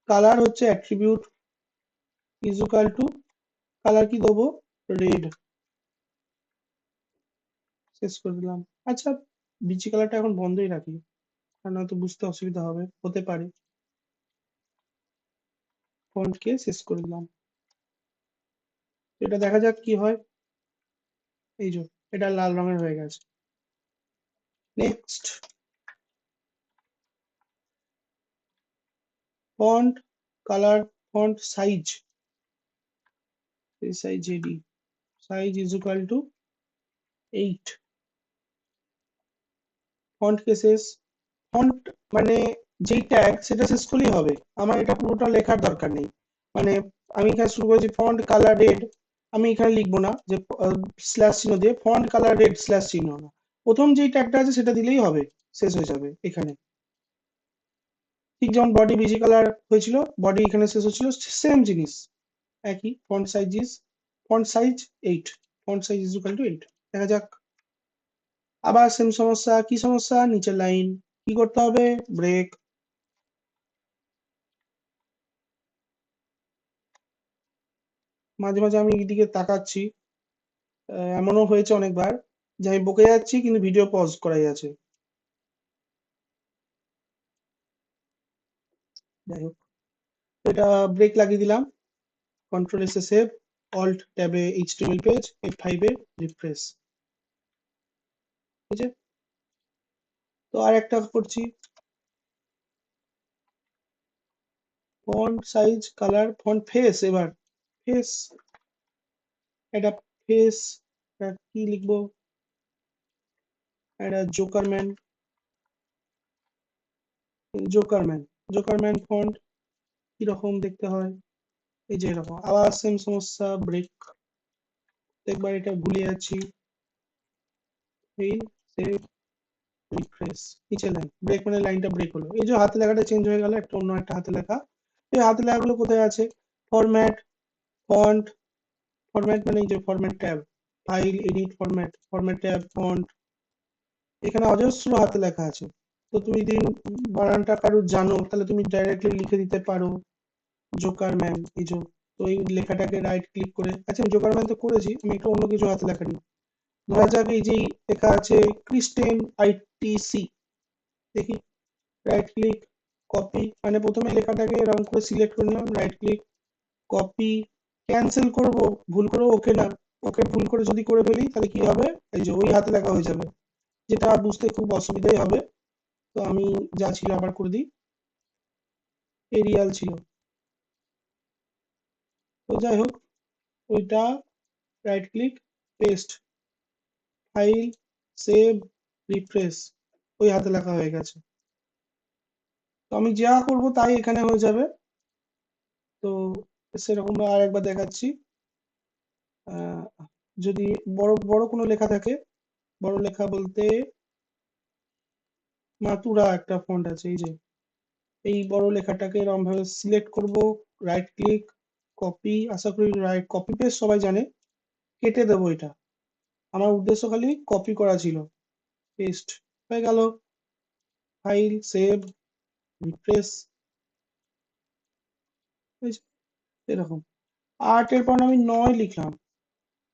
কালার হচ্ছে অ্যাট্রিবিউট, ইকুয়াল টু কালার কি দেবো, রেড। শেষ করে দিলাম। আচ্ছা, বিচি কালারটা এখন বন্ধই রাখি, কারণ হয়তো বুঝতে অসুবিধা হবে, হতে পারে। ফন্টকে শেষ করে দিলাম। এটা দেখা যাক কি হয়। এই যে এটা লাল রঙের হয়ে গেছে। Next, font colour, font size, size এডি, size is equal to 8। Font কে শেষ, ফন্ট মানে যেই ট্যাগ সেটা শেষ করলেই হবে, আমার এটা পুরোটা লেখার দরকার নেই। মানে আমি এখানে শুরু করেছি ফন্ট কালার রেড, আমি এখানে লিখবো না যে স্ল্যাশ চিহ্ন দিয়ে ফন্ট কালার রেড স্ল্যাশ চিহ্ন না, প্রথম যেই ট্যাগটা আছে সেটা দিলেই হবে, শেষ হয়ে যাবে এখানে। ঠিক যেমন বডি বিজি কালার হয়েছিল, বডি এখানে শেষ হচ্ছিল, সেম জিনিস একই। Font size 8, font size is equal to 8। দেখা যাক। আবার সেম সমস্যা, কি সমস্যা, নিচের লাইন কি করতে হবে, ব্রেক। মাঝে মাঝে আমি এইদিকে তাকাচ্ছি, এমনও হয়েছে অনেকবার যে আমি বকে যাচ্ছি কিন্তু ভিডিও পজ করাই আছে। যাই হোক, এটা ব্রেক লাগিয়ে দিলাম, কন্ট্রোল এসে সেভ, অল্ট ট্যাবে এইচটিএমএল পেজ, F5 এ রিফ্রেশ। ঠিক আছে, তো আর একটা করছি, font size, colour, font face. এবার ফেস, এটা ফেস, কি লিখবো, এটা জোকারম্যান, জোকারম্যান, জোকারম্যান ফন্ট কিরকম দেখতে হয়, এই যে এরকম। আবার সেম সমস্যা, ব্রেক, একবার এটা ভুলে যাচ্ছি, এই সেভ, রিফ্রেশ, নিচে লাইন, ব্রেক মানে লাইনটা ব্রেক হলো। এই যে হাতে লেখাটা চেঞ্জ হয়ে গেল, একটা অন্য একটা হাতে লেখা। এই হাতে লেখাগুলো কোথায় আছে, ফরম্যাট, ফন্ট, ফরম্যাট মানে এই যে format tab, file, edit, format, format tab, font, এখানে অজস্র হাতে লেখা আছে। তো তুমি যদি বানানটা কারো জানো তাহলে তুমি ডাইরেক্টলি লিখে দিতে পারো জোকার ম্যান, এই যে। তো এই লেখাটাকে রাইট ক্লিক করে, আচ্ছা জোকার ম্যান তো করেছি, আমি একটু অন্য কিছু হাতে লেখা নিই। ধরা যাক এই যে লেখা আছে ক্রিস্টেন আইটিসি, দেখি, রাইট ক্লিক, কপি, মানে প্রথমে লেখাটাকে এরকম করে সিলেক্ট করে নিলাম, রাইট ক্লিক, কপি, ক্যান্সেল করব, ভুল করে ওকে না, ওকে ভুল করে যদি করে ফেলি তাহলে কি হবে, এই যে ওই হাতে লেখা হয়ে যাবে, যেটা বুঝতে খুব অসুবিধাই হবে। তো আমি যা ছিল আবার করে দিই, এরিয়াল ছিল। তো যাই হোক, ওইটা right click, paste, file, save, refresh, ওই হাতে লেখা হয়ে গেছে। তো আমি যা করব তাই এখানে হয়ে যাবে। তো সেরকম আর একবার দেখাচ্ছি, আহ, যদি বড় বড় কোনো লেখা থাকে, বড় লেখা বলতে মাতুরা একটা ফন্ট আছে, এই যে এই বড় লেখাটাকে এরকম ভাবে সিলেক্ট করব, রাইট ক্লিক, কপি, আশা করি রাইট কপি পেস্ট সবাই জানে, কেটে দেবো এটা, আমার উদ্দেশ্য খালি কপি করা ছিল, পেস্ট হয়ে গেল, ফাইল, সেভ, রিফ্রেশ, এরকম। 8 এর পর আমি 9 লিখলাম,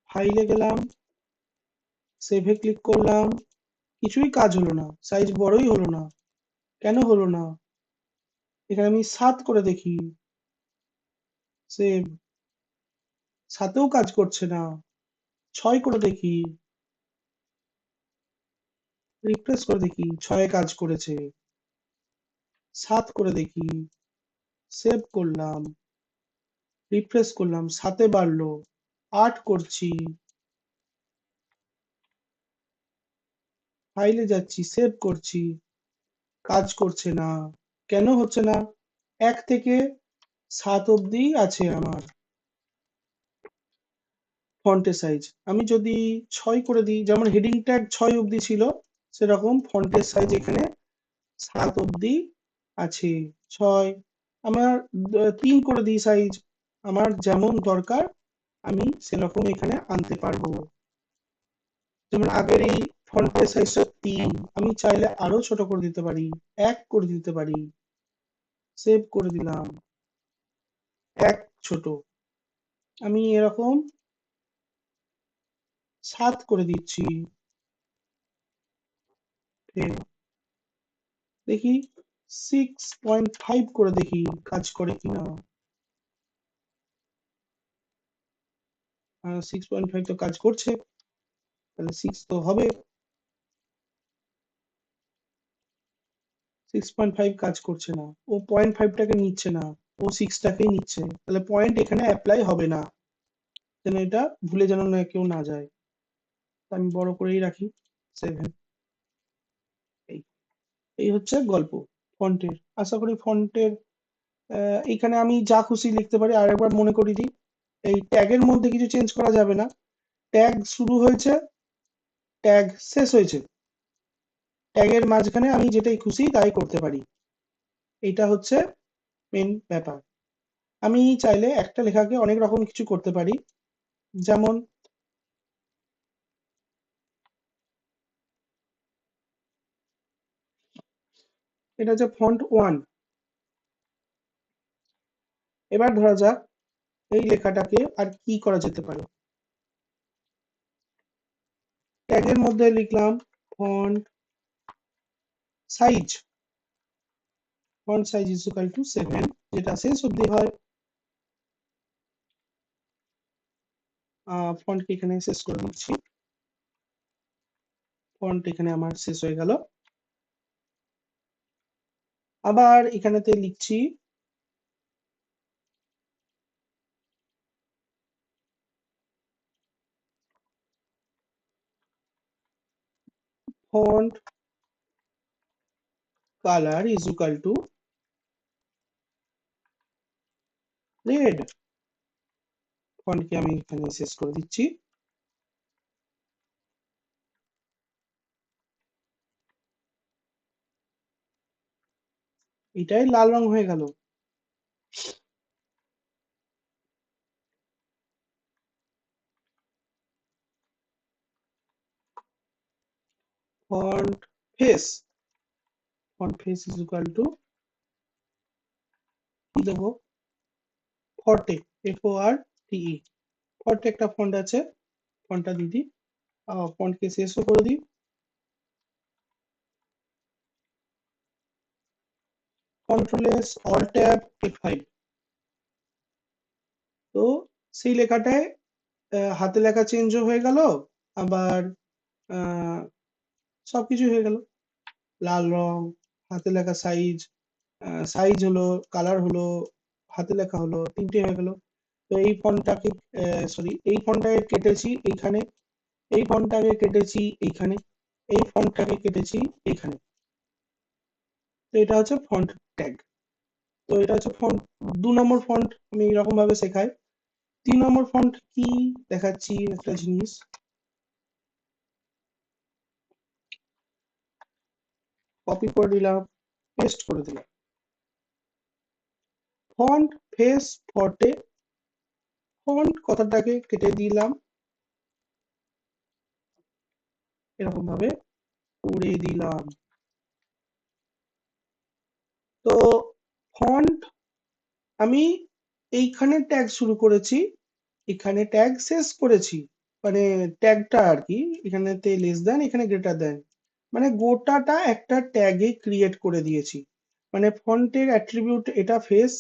ফাইলে গেলাম, সেভে ক্লিক করলাম, কিছুই কাজ হলো না, সাইজ বড়ই হলো না, কেন হলো না, এখানে আমি 7 করে দেখি, সেভ, 7এও কাজ করছে না, 6 করে দেখি, রিফ্রেশ করে দেখি, 6 কাজ করেছে, 7 করে দেখি, সেভ করলাম, রিফ্রেশ করলাম, 7-এ বাড়লো, 8 করছি, ফাইলে যাচ্ছি, সেভ করছি, কাজ করছে না, কেন হচ্ছে না, 1 থেকে 7 অবধি আছে আমার ফন্টের সাইজ। আমি যদি 6 করে দিই, যেমন হেডিং ট্যাগ 6 অবধি ছিল, সেরকম ফন্টের সাইজ এখানে 7 অবধি আছে, 6, আমার 3 করে দিই সাইজ, আমার যেমন দরকার আমি সেরকম এখানে আনতে পারবো। যেমন আগের এই ফন্টের সাইজটা 3, আমি চাইলে আরো ছোট করে দিতে পারি, 1 করে দিতে পারি, সেভ করে দিলাম, 1 ছোট, আমি এরকম 7 করে দিচ্ছি, দেখি 6.5 করে দেখি কাজ করে কিনা। 6.5 তো কাজ করছে, তাহলে 6 তো হবে, 6.5 কাজ করছে না, ও 0.5টাকে নিচ্ছে না, ও 6টাকেই নিচ্ছে, তাহলে পয়েন্ট এখানে অ্যাপ্লাই হবে না, যেন এটা ভুলে যেন না কেউ না যায়। আমি বড় করেই রাখি, 7। এই এই হচ্ছে গল্প ফন্টের। আশা করি ফন্টের এইখানে আমি যা খুশি লিখতে পারি। আর একবার মনে করিয়ে দিই, এই ট্যাগের মধ্যে কিছু চেঞ্জ করা যাবে না, ট্যাগ শুরু হয়েছে, ট্যাগ শেষ হয়েছে, ট্যাগের মাঝখানে আমি যেটাই খুশি তাই করতে পারি, এটা হচ্ছে মেন ব্যাপার। আমি চাইলে একটা লেখাকে অনেক রকম কিছু করতে পারি, যেমন এটা হচ্ছে ফন্ট 1। এবার ধরা যাক এই লেখাটাকে আর কি করা যেতে পারে, ট্যাগের মধ্যে লিখলাম font size, font size is equal two 7, যেটা শেষ অবধি হয়। ফন্টকে এখানে শেষ করে দিচ্ছি। ফন্ট এখানে আমার শেষ হয়ে গেল। আবার এখানেতে লিখছি font colour is equal to red. ফন্টকে আমি এখানে শেষ করে দিচ্ছি। এটাই লাল রং হয়ে গেল। Font face, font face is equal two কি দেবো, ফর্টে, FORTE। ফর্টে একটা ফন্ট আছে, ফন্টটা দিয়ে দিই। ফন্টকে শেষও করে দিই। Control S, all tab, F5। তো সেই লেখাটায় হাতে লেখা চেঞ্জও হয়ে গেল, আবার সবকিছু হয়ে গেল। লাল রং, হাতে লেখা সাইজ, সাইজ হলো, কালার হলো, হাতে লেখা হলো, তিনটে হয়ে গেল। তো এই ফন্টটাকে এই ফন্টটাকে কেটেছি এইখানে, এই ফন্টটাকে কেটেছি এইখানে, এই ফন্টটাকে কেটেছি এইখানে। তো এটা হচ্ছে ফন্ট ট্যাগ। তো এটা হচ্ছে ফন্ট 2 নম্বর ফন্ট, আমি এরকম ভাবে শেখাই। 3 নম্বর ফন্ট কি দেখাচ্ছি একটা জিনিস। কপি করে দিলাম, পেস্ট করে দিলাম। ফন্ট ফেস ফন্টে ফন্ট কথাটাকে কেটে দিলাম, এরকম ভাবে করে দিলাম। তো ফন্ট আমি এইখানে ট্যাগ শুরু করেছি, এখানে ট্যাগ শেষ করেছি, মানে ট্যাগটা আর কি, এখানেতে লেস দেন, এখানে গ্রেটার দেন, মানে গোটাটা একটা ট্যাগে ক্রিয়েট করে দিয়েছি। মানে ফন্টের অ্যাট্রিবিউট এটা ফেস,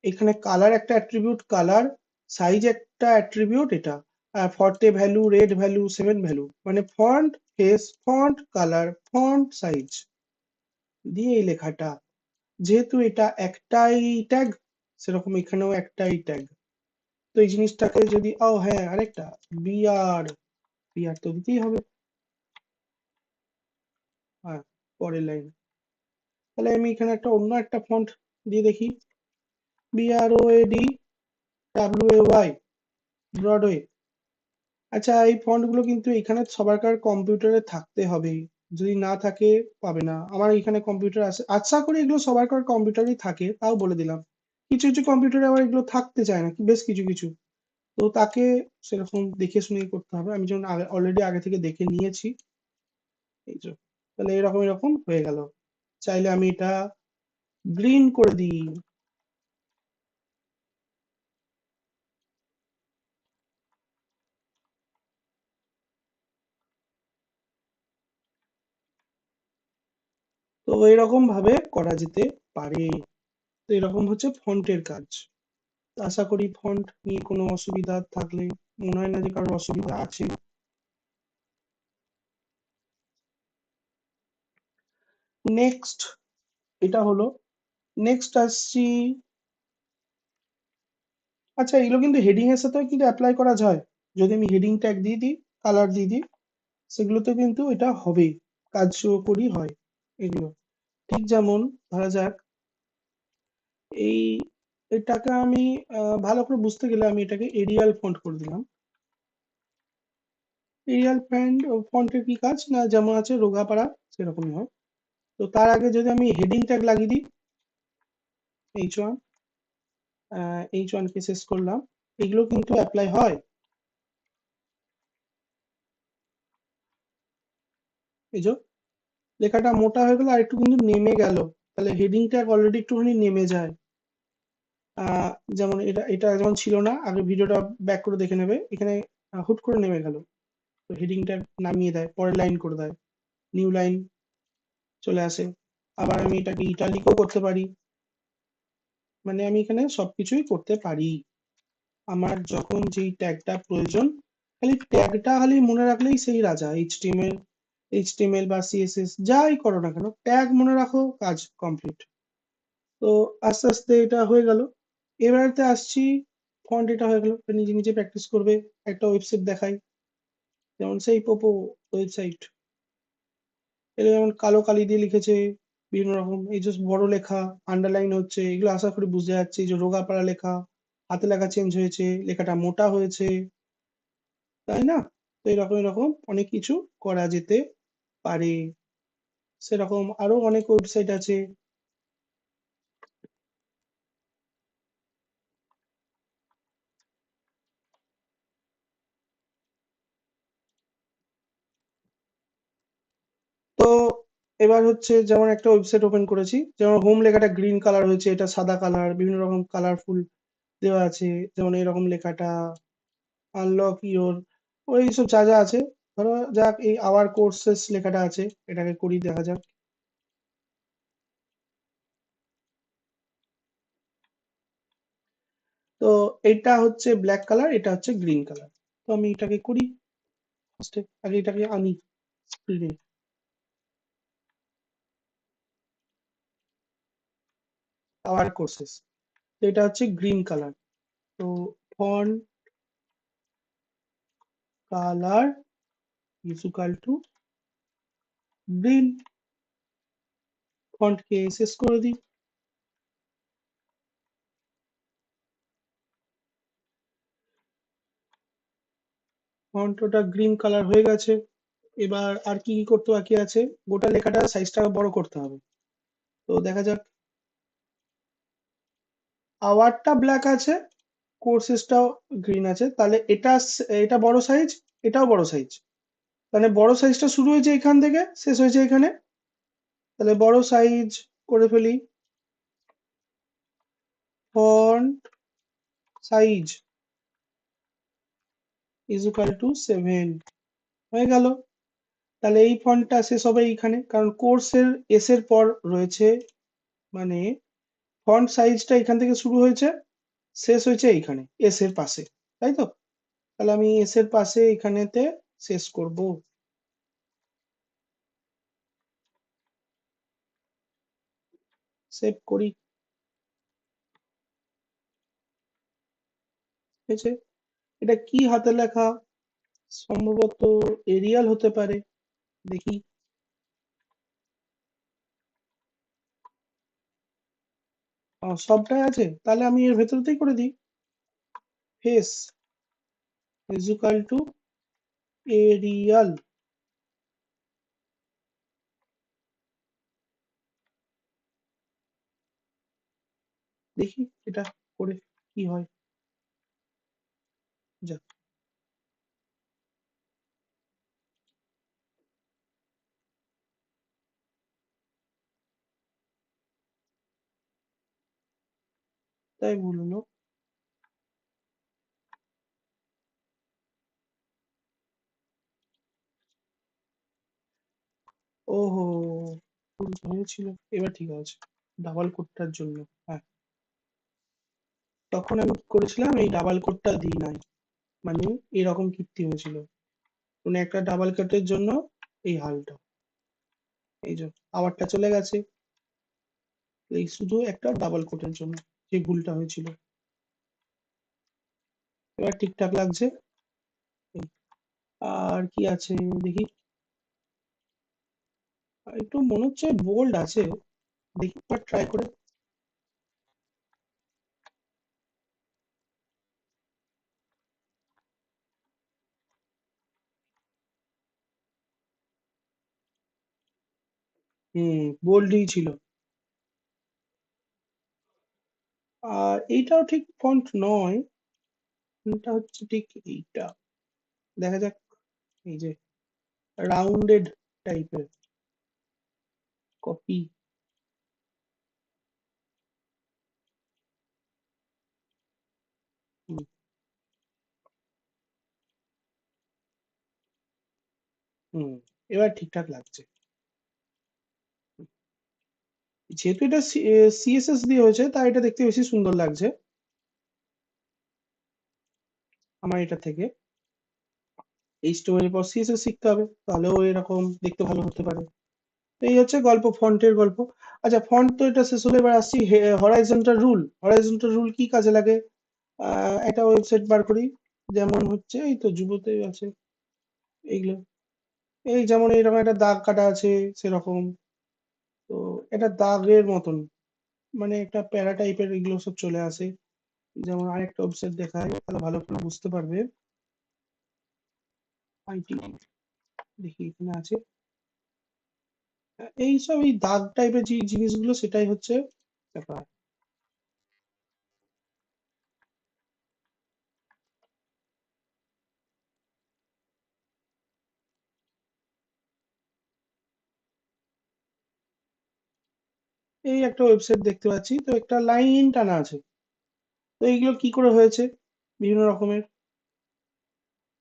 এখানে কালার একটা অ্যাট্রিবিউট কালার, সাইজ একটা অ্যাট্রিবিউট এটা, আর ফন্টে ভ্যালু, রেড ভ্যালু, 7 ভ্যালু, মানে font face, font colour, font size দিয়ে এই লেখাটা। যেহেতু এটা একটাই ট্যাগ, সেরকম এখানেও একটাই ট্যাগ। তো এই জিনিসটাকে যদি, হ্যাঁ আরেকটা, বিআর, বিআর তো দিতেই হবে। হ্যাঁ, পরের লাইন। তাহলে আমি এখানে একটা অন্য একটা ফন্ট দিয়ে দেখি, BROAD ব্রডওয়ে। আচ্ছা, এই ফন্ট গুলো কিন্তু এখানে সবারকার কম্পিউটারে থাকতে হবে, যদি না থাকে পাবে না। আমার এখানে কম্পিউটার আছে, আশা করি এগুলো সবারকার কম্পিউটারই থাকে, তাও বলে দিলাম। কিছু কিছু কম্পিউটারে আবার এগুলো থাকতে চায় না, বেশ কিছু কিছু। তো তাকে সেরকম দেখে শুনেই করতে হবে, আমি যেমন অলরেডি আগে থেকে দেখে নিয়েছি। এই যে, তাহলে এরকম এরকম হয়ে গেল। চাইলে আমি এটা গ্রিন করে দিই। তো এরকম ভাবে করা যেতে পারে। তো এরকম হচ্ছে ফন্টের কাজ। আশা করি ফন্ট নিয়ে কোনো অসুবিধা থাকলে, মনে হয় না যে কারোর অসুবিধা আছে। নেক্সট, এটা হলো, নেক্সট আসছি। আচ্ছা, এগুলো কিন্তু হেডিং এর সাথেও কিন্তু অ্যাপ্লাই করা যায়। যদি আমি হেডিং ট্যাগ দিয়ে দিই, কালার দিয়ে দিই, সেগুলোতে কিন্তু এটা হবেই, কার্যকরী হয় এগুলো। ঠিক যেমন ধরা যাক, এই এটাকে আমি ভালো করে বুঝতে গেলে আমি এটাকে এরিয়াল ফন্ট করে দিলাম। এরিয়াল ফন্টের কি কাজ না, যেমন আছে রোগাপাড়া, সেরকমই হয়। তো তার আগে যদি আমি হেডিং ট্যাগ লাগিয়ে দিই, H1, H1 কে শেষ করলাম, এগুলো কিন্তু অ্যাপ্লাই হয়। এই যে লেখাটা মোটা হয়ে গেল আর একটু কিন্তু নেমে গেল, তাহলে হেডিং ট্যাগ অলরেডি একটুখানি নেমে যায়। আহ, যেমন এটা এটা যেমন ছিল না, আগে ভিডিওটা ব্যাক করে দেখে নেবে, এখানে হুট করে নেমে গেল। তো হেডিং ট্যাগ নামিয়ে দেয়, পরের লাইন করে দেয়, নিউ লাইন চলে আসে। আবার আমি এটাকে ইটালিকও করতে পারি, মানে আমি এখানে সবকিছুই করতে পারি। আমার যখন যেই ট্যাগটা প্রয়োজন, খালি ট্যাগটা খালি মনে রাখলেই সেই রাজা। এইচটিএমএল বা সিএসএস যাই করো না কেন, ট্যাগ মনে রাখো, কাজ কমপ্লিট। তো আস্তে আস্তে এটা হয়ে গেল। এবারেতে আসছি, ফন্ট এটা হয়ে গেল, নিজে নিজে প্র্যাকটিস করবে। একটা ওয়েবসাইট দেখাই, যেমন সেই পোপো ওয়েবসাইট। এটা যেমন কালো কালি দিয়ে লিখেছে, বিভিন্ন রকম এই যে বড় লেখা আন্ডারলাইন হচ্ছে, এগুলো আশা করি বুঝতে যাচ্ছে। এই যে রোগা পাড়া লেখা, হাতে লেখা চেঞ্জ হয়েছে, লেখাটা মোটা হয়েছে, তাই না? তো এরকম এরকম অনেক কিছু করা যেতে পারে। সেরকম আরো অনেক ওয়েবসাইট আছে। তো এবার হচ্ছে যেমন একটা ওয়েবসাইট ওপেন করেছি, যেমন হোম লেখাটা গ্রিন কালার হয়েছে, এটা সাদা কালার, বিভিন্ন রকম কালারফুল দেওয়া আছে। যেমন এরকম লেখাটা আনলক ইওর, ওই সব যা যা আছে। ধরো যাক, এই আওয়ার কোর্সেস লেখাটা আছে, এটাকে করি, দেখা যাক। তো এটা হচ্ছে ব্ল্যাক কালার, এটা হচ্ছে গ্রিন কালার। তো আমি এটাকে করি, ফার্স্টে আগে এটাকে আনি স্ক্রিনে। আওয়ার কোর্সেস, এটা হচ্ছে গ্রিন কালার। তো font colour is equal to green. ফন্টকে শেষ করে দিই। ফন্ট ওটা গ্রিন কালার হয়ে গেছে। এবার আর কি কি করতে বাকি আছে, গোটা লেখাটা সাইজটা বড় করতে হবে। তো দেখা যাক, আওয়ারটা ব্ল্যাক আছে, কোর্সেসটাও গ্রিন আছে, তাহলে এটা বড় সাইজ, এটাও বড় সাইজ। মানে বড় সাইজটা শুরু হয়েছে এখান থেকে, শেষ হয়েছে এখানে। তাহলে বড় সাইজ করে ফেলি, font size is equal two 7, হয়ে গেল। তাহলে এই ফন্টটা শেষ হবে এইখানে, কারণ কোর্সের এস এর পর রয়েছে, মানে ফন্ট সাইজটা এখান থেকে শুরু হয়েছে, শেষ হয়েছে এইখানে এস এর পাশে, তাই তো? তাহলে আমি এস এর পাশে এখানেতে শেষ করব। সেভ করি, ঠিক আছে। এটা কি হাতে লেখা? সম্ভবত এরিয়াল হতে পারে, দেখি। সবটাই আছে, তাহলে আমি এর ভেতরতেই করে দিই। Face is equal to Arial. দেখি এটা করে কি হয়। যাক, তাই ভুল হলো। ওহো, ভুল হয়েছিল। এবার ঠিক আছে, ডাবল কোটটার জন্য। হ্যাঁ, তখন আমি কি করেছিলাম, এই ডাবল কোটটা দিই নাই, মানে এরকম কীর্তি হয়েছিল। মানে একটা ডাবল কোটের জন্য এই হালটা। এই যে আবারটা চলে গেছে, এই শুধু একটা ডাবল কোটের জন্য যে ভুলটা হয়েছিল। এবার ঠিকঠাক লাগছে। এই, আর কি আছে দেখি। একটু মনে হচ্ছে বোল্ড আছে, দেখি একবার ট্রাই করে। বোল্ডই ছিল। আর এইটাও ঠিক ফন্ট নয়, এটা হচ্ছে ঠিক এইটা, দেখা যাক। এই যে রাউন্ডেড টাইপের কপি। হুম, হুম, এবার ঠিকঠাক লাগছে। যেহেতু এটা সিএসএস দিয়ে হয়েছে তাই এটা দেখতে বেশি সুন্দর লাগছে আমার এটা থেকে। এইচটিএমএল এর পর সিএসএস শিখতে হবে, তাহলেও এরকম দেখতে ভালো হতে পারে। তো এই হচ্ছে গল্প, ফন্টের গল্প। আচ্ছা, ফন্ট তো এটা শেষ হলে এবার আসছি হরাইজন্টাল রুল। হরাইজন্টাল রুল কি কাজে লাগে? একটা ওয়েবসাইট বার করি, যেমন হচ্ছে এই তো যুবতে আছে এইগুলো। এই যেমন এইরকম একটা দাগ কাটা আছে সেরকম। তো এটা দাগের মতন, মানে একটা প্যারা টাইপের এগুলো সব চলে আসে। যেমন আরেকটা ওয়েবসাইট দেখায় তাহলে ভালো করে বুঝতে পারবে। আইটি, দেখি এখানে আছে। এইসব এই দাগ টাইপের যে জিনিসগুলো সেটাই হচ্ছে ব্যাপার। এই একটা ওয়েবসাইট দেখতে পাচ্ছি, তো একটা লাইন টানা আছে। তো এইগুলো কি করে হয়েছে? বিভিন্ন রকমের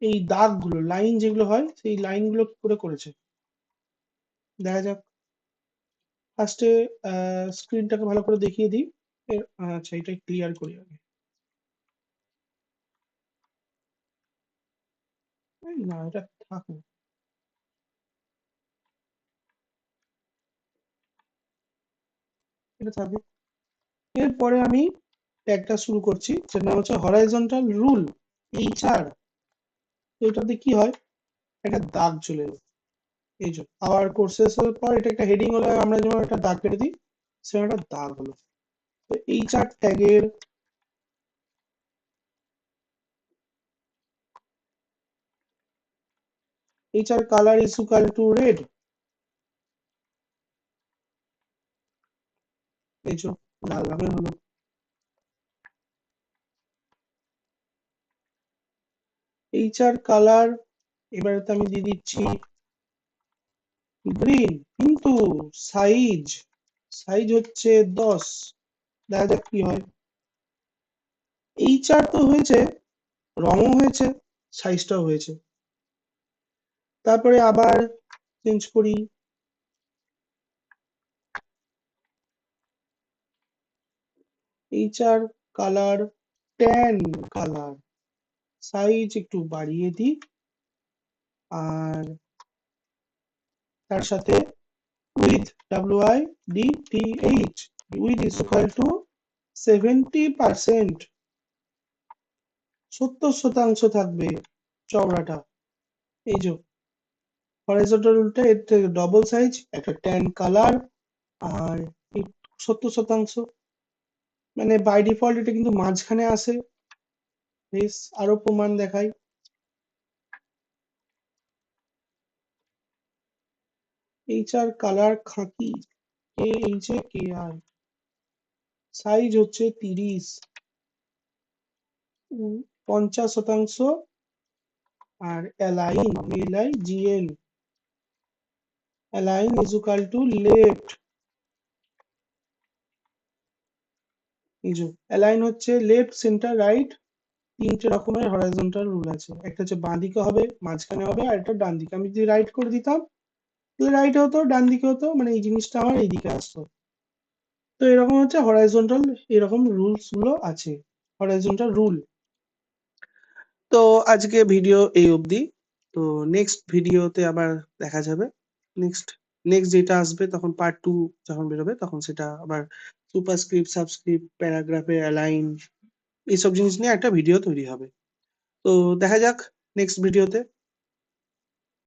এই দাগগুলো, লাইন যেগুলো হয় সেই লাইনগুলো কি করে করেছে দেখা যাক। ফার্স্টে স্ক্রিনটাকে ভালো করে দেখিয়ে দিই। আচ্ছা, এটা ক্লিয়ার করি আগে। এই না, এটা থাকুক, এটা থাকুক। এরপরে আমি একটা শুরু করছি, সেটা হচ্ছে হরাইজন্টাল রুল। এই চার, এটাতে কি হয়, একটা দাগ চলে এলো। এই যে আবার কোর্সেস এর পর এটা একটা হেডিং হলে আমরা যেমন একটা দাগ কেটে দিই, সেরকম একটা দাগ হলো। তো এই চার ট্যাগের এই চার colour is equal to red. এই যে লাল রঙের হলো। এই চার কালার, এবারে তো আমি দিয়ে দিচ্ছি গ্রিন, কিন্তু সাইজ সাইজ হচ্ছে 10। দেখা যাক কি হয়। এই চার তো হয়েছে, রঙও হয়েছে, সাইজটাও হয়েছে। তারপরে আবার চেঞ্জ করি। এই চার কালার, ট্যান কালার, সাইজ একটু বাড়িয়ে দিই। আর তার সাথে with, WIDTH, with is equal two 70%, 70% থাকবে চওড়াটা। এই যে হরাইজন্টাল রুলটা এর থেকে ডবল সাইজ, একটা ট্যান কালার, আর এই 70%, মানে বাই ডিফল্ট এটা কিন্তু মাঝখানে আসে। বেশ, আরো প্রমাণ দেখাই। এইচ আর কালার খাকি, KHAKI, সাইজ হচ্ছে 30, 50%। আর LIGN, align is equal to left. এই যে অ্যালাইন হচ্ছে লেফট, সেন্টার, রাইট। তিনটে রকমের হরাইজন্টাল রুল আছে, একটা হচ্ছে বাঁ দিকে হবে, মাঝখানে হবে, আর একটা ডান দিকে। আমি যদি রাইট করে দিতাম তাহলে রাইট হতো, ডান দিকে হতো, মানে এই জিনিসটা আমার এইদিকে আসতো। তো এরকম হচ্ছে হরাইজন্টাল, এরকম রুলস গুলো আছে, হরাইজন্টাল রুল। তো আজকে ভিডিও এই অবধি। তো নেক্সট ভিডিওতে আবার দেখা যাবে। নেক্সট নেক্সট যেটা আসবে তখন পার্ট 2 যখন বেরোবে তখন সেটা আবার সুপারস্ক্রিপ্ট, সাবস্ক্রিপ্ট, প্যারাগ্রাফে অ্যালাইন, এইসব জিনিস নিয়ে একটা ভিডিও তৈরি হবে। তো দেখা যাক নেক্সট ভিডিওতে।